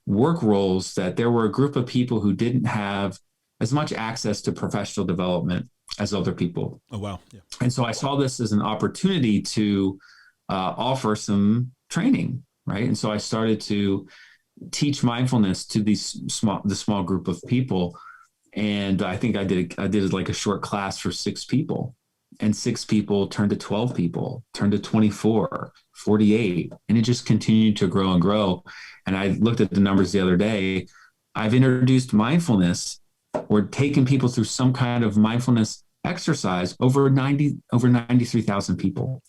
work roles that there were a group of people who didn't have as much access to professional development as other people. Oh, wow. Yeah. And so I saw this as an opportunity to offer some training, right? And so I started to teach mindfulness to the small group of people. And I think I did like a short class for 6 people. and 6 people turned to 12 people, turned to 24, 48, and it just continued to grow and grow. And I looked at the numbers the other day. I've introduced mindfulness or taken people through some kind of mindfulness exercise over 93,000 people.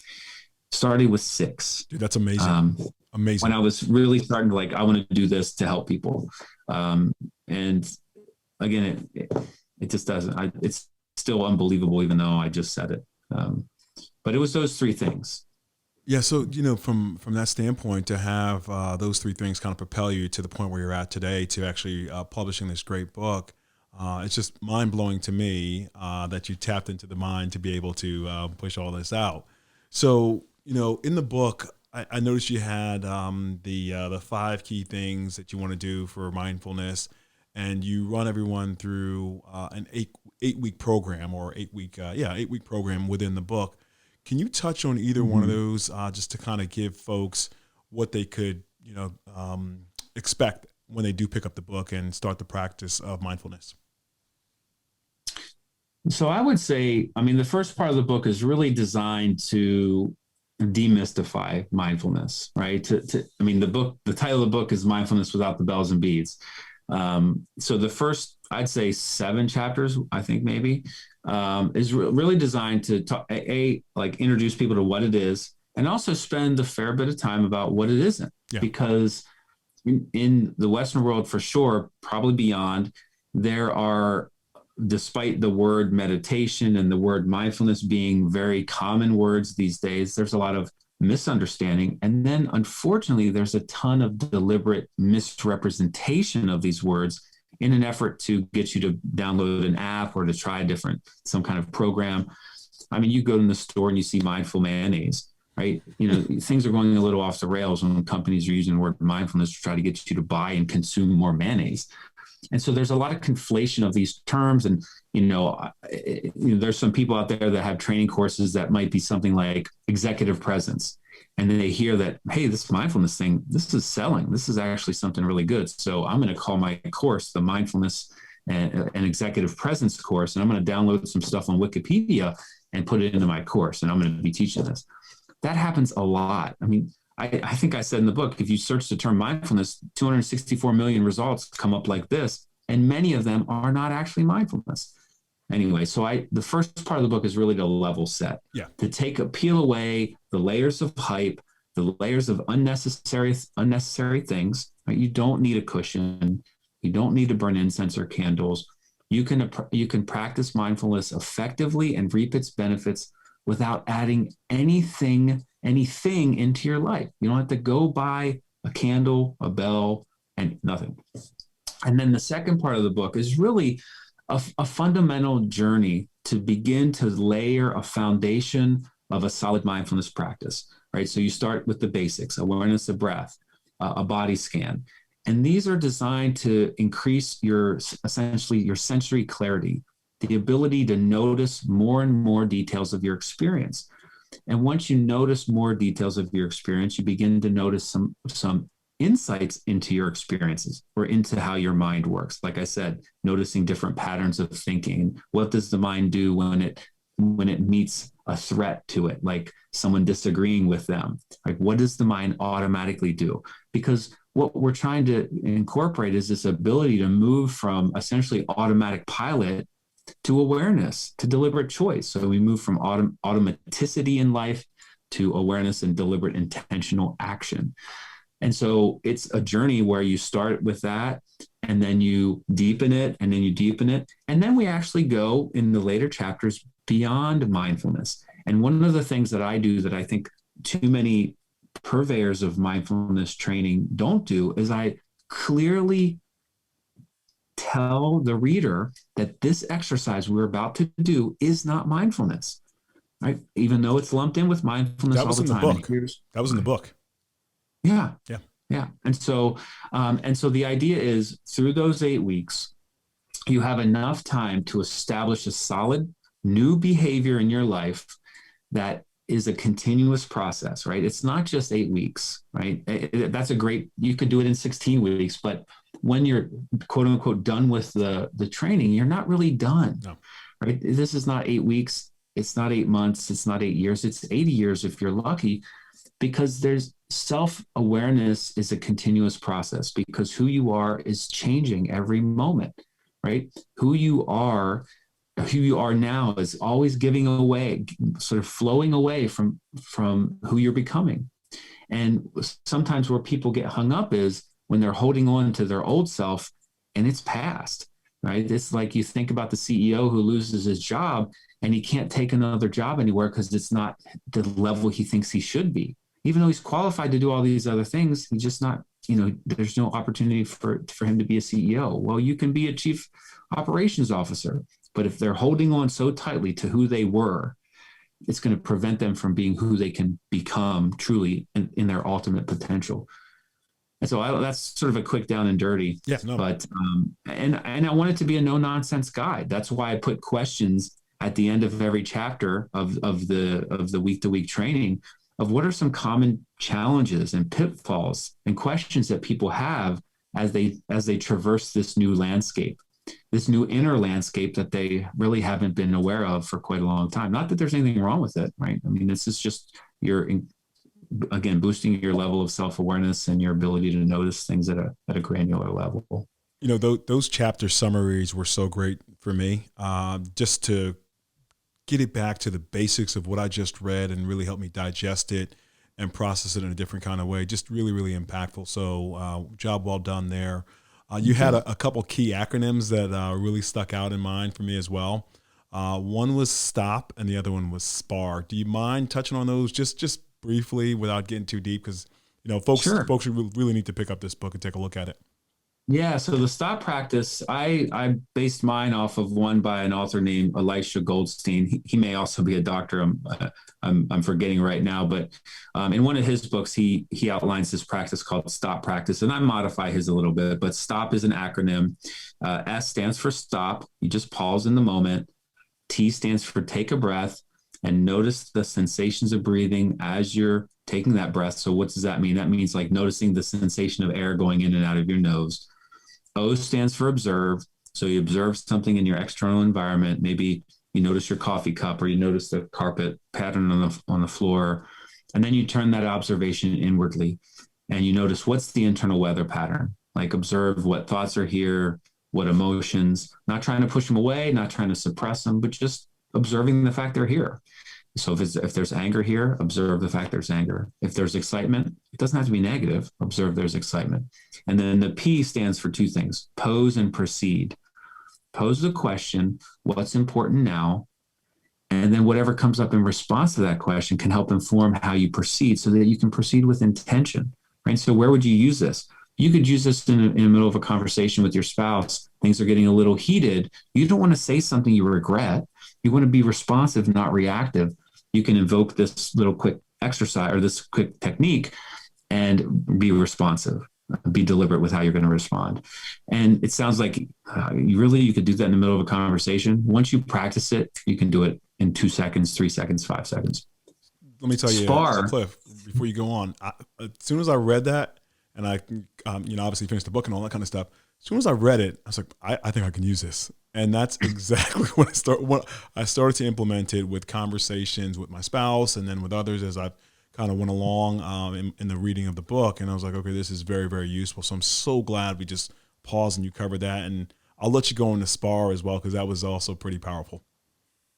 Started with 6. Dude, that's amazing. Amazing. When I was really starting to I want to do this to help people. And again, it just doesn't, it's still unbelievable, even though I just said it. But it was those 3 things. Yeah. So, from that standpoint, to have those 3 things kind of propel you to the point where you're at today, to actually publishing this great book, it's just mind blowing to me that you tapped into the mind to be able to push all this out. So, in the book, I noticed you had the 5 key things that you want to do for mindfulness, and you run everyone through an 8-week program, or 8-week program within the book. Can you touch on either one of those just to kind of give folks what they could, expect when they do pick up the book and start the practice of mindfulness? So I would say, the first part of the book is really designed to demystify mindfulness, right? The title of the book is Mindfulness Without the Bells and Beads. So the first, I'd say 7 chapters, I think maybe, is really designed to introduce people to what it is, and also spend a fair bit of time about what it isn't. Yeah. Because in the Western world, for sure, probably beyond, there are, despite the word meditation and the word mindfulness being very common words these days, there's a lot of misunderstanding. And then, unfortunately, there's a ton of deliberate misrepresentation of these words in an effort to get you to download an app or to try some kind of program. You go in the store and you see mindful mayonnaise, right? Things are going a little off the rails when companies are using the word mindfulness to try to get you to buy and consume more mayonnaise. And so there's a lot of conflation of these terms. And, there's some people out there that have training courses that might be something like executive presence. And then they hear that, hey, this mindfulness thing, this is selling. This is actually something really good. So I'm going to call my course the Mindfulness and Executive Presence course. And I'm going to download some stuff on Wikipedia and put it into my course. And I'm going to be teaching this. That happens a lot. I think I said in the book, if you search the term mindfulness, 264 million results come up like this, and many of them are not actually mindfulness. Anyway, so the first part of the book is really to level set, to peel away the layers of hype, the layers of unnecessary things. Right? You don't need a cushion. You don't need to burn incense or candles. You can practice mindfulness effectively and reap its benefits without adding anything into your life. You don't have to go buy a candle, a bell, and nothing. And then the second part of the book is really a fundamental journey to begin to layer a foundation of a solid mindfulness practice, right? So you start with the basics: awareness of breath, a body scan. And these are designed to increase essentially your sensory clarity, the ability to notice more and more details of your experience. And once you notice more details of your experience, you begin to notice some insights into your experiences or into how your mind works. Like I said, noticing different patterns of thinking. What does the mind do when it meets a threat to it, like someone disagreeing with them? Like, what does the mind automatically do? Because what we're trying to incorporate is this ability to move from essentially automatic pilot to awareness, to deliberate choice. So we move from automaticity in life to awareness and deliberate intentional action. And so it's a journey where you start with that, and then you deepen it, and then you deepen it. And then we actually go in the later chapters beyond mindfulness. And one of the things that I do that I think too many purveyors of mindfulness training don't do is I clearly tell the reader that this exercise we're about to do is not mindfulness, right? Even though it's lumped in with mindfulness all the time. That was in the book. Yeah. And so the idea is, through those 8 weeks, you have enough time to establish a solid new behavior in your life that is a continuous process, right? It's not just 8 weeks, right? You could do it in 16 weeks, but when you're quote unquote done with the training, you're not really done, no. Right? This is not 8 weeks. it's not 8 months, it's not 8 years, it's 80 years if you're lucky, because there's self-awareness is a continuous process, because who you are is changing every moment, right? Who you are now is always giving away, sort of flowing away from who you're becoming. And sometimes where people get hung up is when they're holding on to their old self and it's past, right? It's like you think about the CEO who loses his job and he can't take another job anywhere because it's not the level he thinks he should be. Even though he's qualified to do all these other things, he's just not, there's no opportunity for him to be a CEO. Well, you can be a chief operations officer, but if they're holding on so tightly to who they were, it's going to prevent them from being who they can become truly in their ultimate potential. And so that's sort of a quick down and dirty. Yeah, no. But and I want it to be a no nonsense guide. That's why I put questions at the end of every chapter of the week to week training of what are some common challenges and pitfalls and questions that people have as they traverse this new landscape, this new inner landscape that they really haven't been aware of for quite a long time. Not that there's anything wrong with it, right? I mean, this is just again, boosting your level of self-awareness and your ability to notice things at a granular level. Those chapter summaries were so great for me, just to get it back to the basics of what I just read and really help me digest it and process it in a different kind of way. Just really, really impactful. So job well done there. You had a couple key acronyms that really stuck out in mind for me as well. One was STOP and the other one was SPAR. Do you mind touching on those just briefly without getting too deep? Because folks really need to pick up this book and take a look at it. Yeah, so the STOP practice, I based mine off of one by an author named Elisha Goldstein. He may also be a doctor. I'm forgetting right now, but in one of his books, he outlines this practice called STOP practice, and I modify his a little bit. But STOP is an acronym. S stands for stop. You just pause in the moment. T stands for take a breath and notice the sensations of breathing as you're taking that breath. So what does that mean? That means like noticing the sensation of air going in and out of your nose. O stands for observe. So you observe something in your external environment. Maybe you notice your coffee cup or you notice the carpet pattern on the floor. And then you turn that observation inwardly and you notice what's the internal weather pattern. Like observe what thoughts are here, what emotions, not trying to push them away, not trying to suppress them, but just observing the fact they're here. So if there's anger here, observe the fact there's anger. If there's excitement, it doesn't have to be negative. Observe there's excitement. And then the P stands for two things: pose and proceed. Pose the question, what's important now? And then whatever comes up in response to that question can help inform how you proceed so that you can proceed with intention, right? So where would you use this? You could use this in the middle of a conversation with your spouse. Things are getting a little heated. You don't want to say something you regret. You want to be responsive, not reactive. You can invoke this little quick exercise or this quick technique and be responsive, be deliberate with how you're going to respond. And it sounds like you could do that in the middle of a conversation. Once you practice it, you can do it in 2 seconds, 3 seconds, 5 seconds. Let me tell you, Cliff, before you go on, as soon as I read that and I, obviously finished the book and all that kind of stuff, as soon as I read it, I was like, I think I can use this. And that's exactly what I started to implement it with conversations with my spouse and then with others as I kind of went along in the reading of the book. And I was like, okay, this is very, very useful. So I'm so glad we just paused and you covered that. And I'll let you go into SPAR as well, because that was also pretty powerful.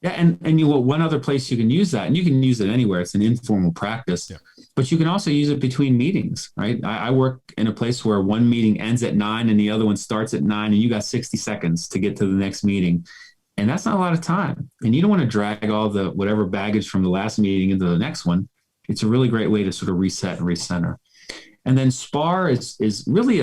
Yeah, and one other place you can use that, and you can use it anywhere. It's an informal practice, but you can also use it between meetings, right? I work in a place where one meeting ends at 9 and the other one starts at 9, and you got 60 seconds to get to the next meeting. And that's not a lot of time. And you don't want to drag all the whatever baggage from the last meeting into the next one. It's a really great way to sort of reset and recenter. And then SPAR is really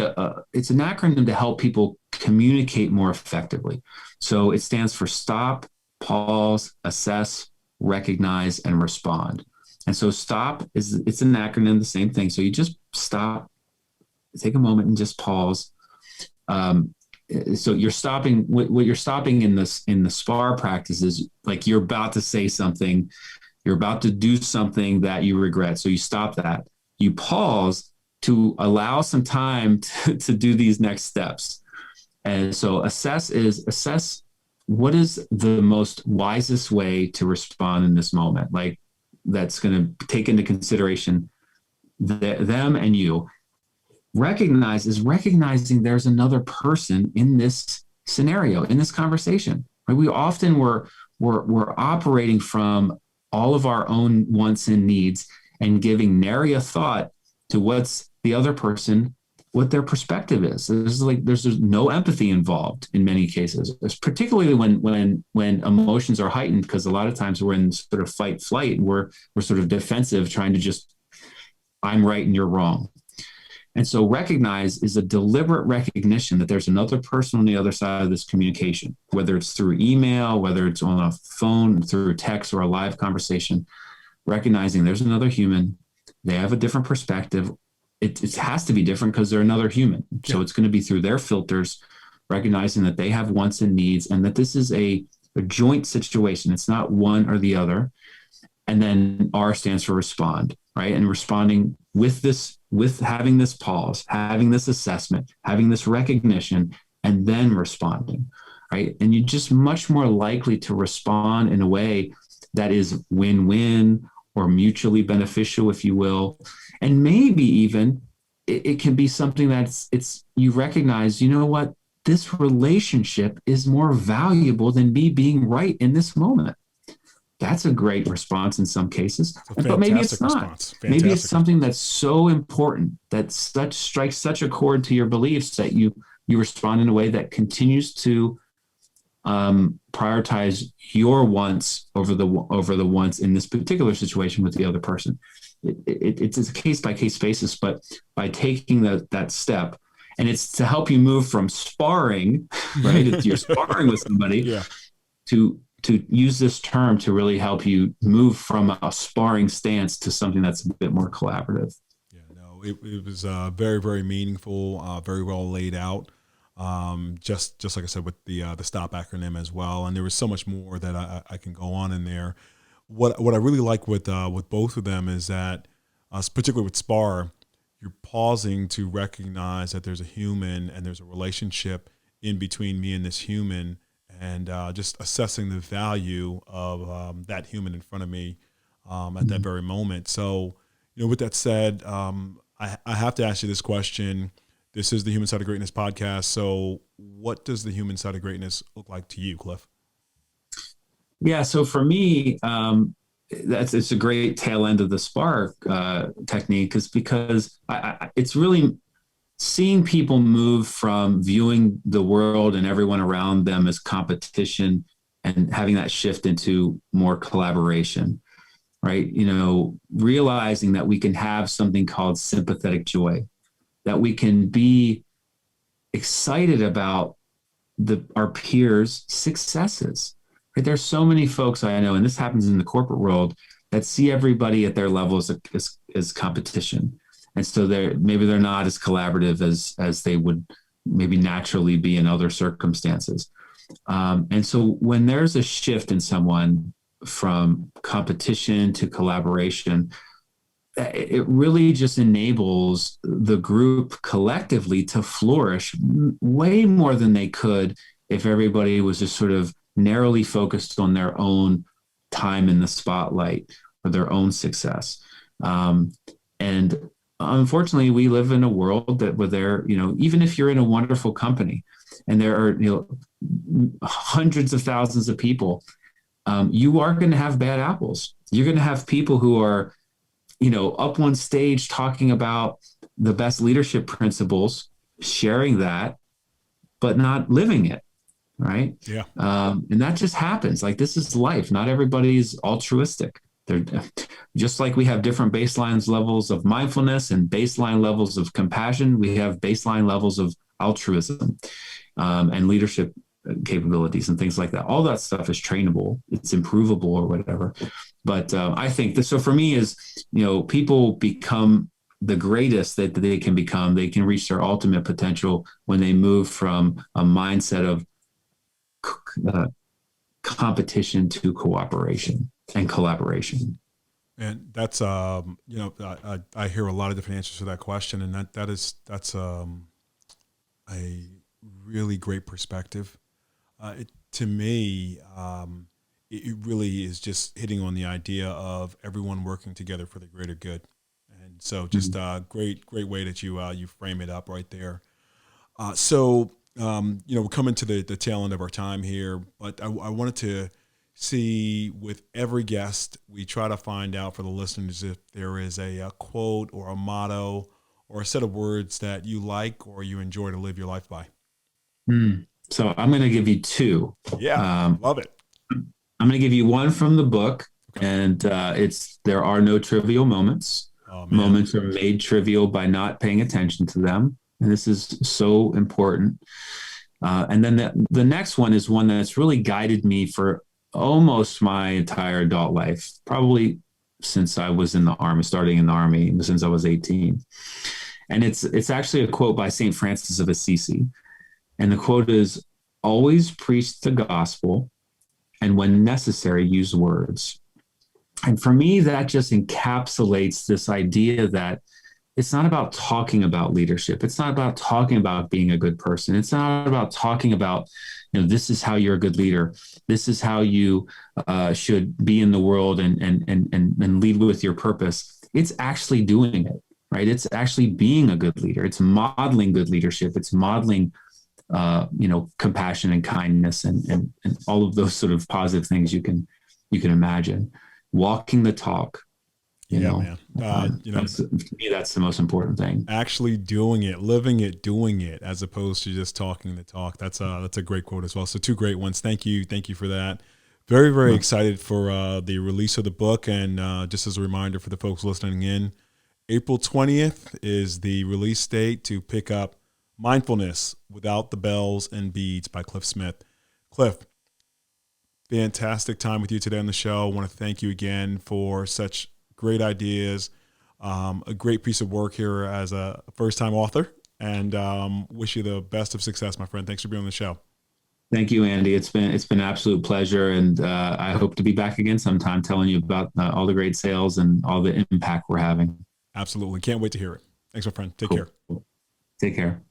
it's an acronym to help people communicate more effectively. So it stands for stop, pause, assess, recognize, and respond. And so STOP it's an acronym, the same thing. So you just stop, take a moment and just pause. So you're stopping, what you're stopping in the SPAR practice is like you're about to say something, you're about to do something that you regret. So you stop that. You pause to allow some time to do these next steps. And so assess what is the most wisest way to respond in this moment? Like, that's going to take into consideration them and you. Recognizing there's another person in this scenario, in this conversation. Right? We often we're operating from all of our own wants and needs and giving nary a thought to what's the other person, what their perspective is. There's no empathy involved in many cases, particularly when emotions are heightened, because a lot of times we're in sort of fight flight, and we're sort of defensive, trying to just, I'm right and you're wrong. And so recognize is a deliberate recognition that there's another person on the other side of this communication, whether it's through email, whether it's on a phone, through text, or a live conversation. Recognizing there's another human, they have a different perspective. It has to be different because they're another human. So it's going to be through their filters, recognizing that they have wants and needs, and that this is a joint situation. It's not one or the other. And then R stands for respond, right? And responding with having this pause, having this assessment, having this recognition, and then responding, right? And you're just much more likely to respond in a way that is win-win or mutually beneficial, if you will. And maybe even it can be something that's you recognize, you know what, this relationship is more valuable than me being right in this moment. That's a great response in some cases, but maybe it's not. Maybe it's something that's so important that strikes such a chord to your beliefs that you respond in a way that continues to prioritize your wants over the wants in this particular situation with the other person. It's a case by case basis, but by taking that step, and it's to help you move from sparring, right? You're sparring with somebody, to use this term to really help you move from a sparring stance to something that's a bit more collaborative. Yeah, no, it was very, very meaningful, very well laid out. Just like I said, with the STOP acronym as well. And there was so much more that I can go on in there. What I really like with both of them is that, particularly with SPAR, you're pausing to recognize that there's a human and there's a relationship in between me and this human, and just assessing the value of that human in front of me at that very moment. So, with that said, I have to ask you this question. This is the Human Side of Greatness podcast. So what does the human side of greatness look like to you, Clif? Yeah. So for me, it's a great tail end of the SPAR technique, because it's really seeing people move from viewing the world and everyone around them as competition and having that shift into more collaboration, right? Realizing that we can have something called sympathetic joy, that we can be excited about our peers' successes. Right? There's so many folks I know, and this happens in the corporate world, that see everybody at their level as competition. And so maybe they're not as collaborative as they would maybe naturally be in other circumstances. And so when there's a shift in someone from competition to collaboration, it really just enables the group collectively to flourish way more than they could if everybody was just sort of narrowly focused on their own time in the spotlight or their own success. And unfortunately, we live in a world where even if you're in a wonderful company and there are, hundreds of thousands of people, you are going to have bad apples. You're going to have people who are, up on stage talking about the best leadership principles, sharing that, but not living it. Right. Yeah. And that just happens. Like, this is life. Not everybody's altruistic. They're just like we have different baseline levels of mindfulness and baseline levels of compassion. We have baseline levels of altruism and leadership capabilities and things like that. All that stuff is trainable. It's improvable or whatever. But I think so for me is, people become the greatest that they can become. They can reach their ultimate potential when they move from a mindset of competition to cooperation and collaboration. And that's I hear a lot of different answers to that question, and that's a really great perspective. to me, it really is just hitting on the idea of everyone working together for the greater good. And so just a great way that you frame it up right there. We're coming to the tail end of our time here, but I wanted to see, with every guest, we try to find out for the listeners if there is a quote or a motto or a set of words that you like or you enjoy to live your life by. So I'm going to give you two. Yeah, love it. I'm going to give you one from the book, Okay. and it's there are no trivial moments. Moments are made trivial by not paying attention to them. And this is so important. And then the next one is one that's really guided me for almost my entire adult life, probably since I was in the Army, starting in the Army, since I was 18. And it's actually a quote by St. Francis of Assisi. And the quote is, "Always preach the gospel, and when necessary, use words." And for me, that just encapsulates this idea that it's not about talking about leadership. It's not about talking about being a good person. It's not about talking about, this is how you're a good leader. This is how you should be in the world and lead with your purpose. It's actually doing it, right? It's actually being a good leader. It's modeling good leadership. It's modeling, compassion and kindness and all of those sort of positive things you can imagine. Walking the talk. Man. To me, that's the most important thing. Actually doing it, living it, doing it, as opposed to just talking the talk. That's a great quote as well. So two great ones. Thank you for that. Very, very excited for the release of the book. And just as a reminder for the folks listening in, April 20th is the release date to pick up Mindfulness Without the Bells and Beads by Clif Smith. Clif, fantastic time with you today on the show. I want to thank you again for such great ideas, a great piece of work here as a first-time author, and wish you the best of success, my friend. Thanks for being on the show. Thank you, Andy. It's been an absolute pleasure, and I hope to be back again sometime telling you about all the great sales and all the impact we're having. Absolutely. Can't wait to hear it. Thanks, my friend. Take care. Take care.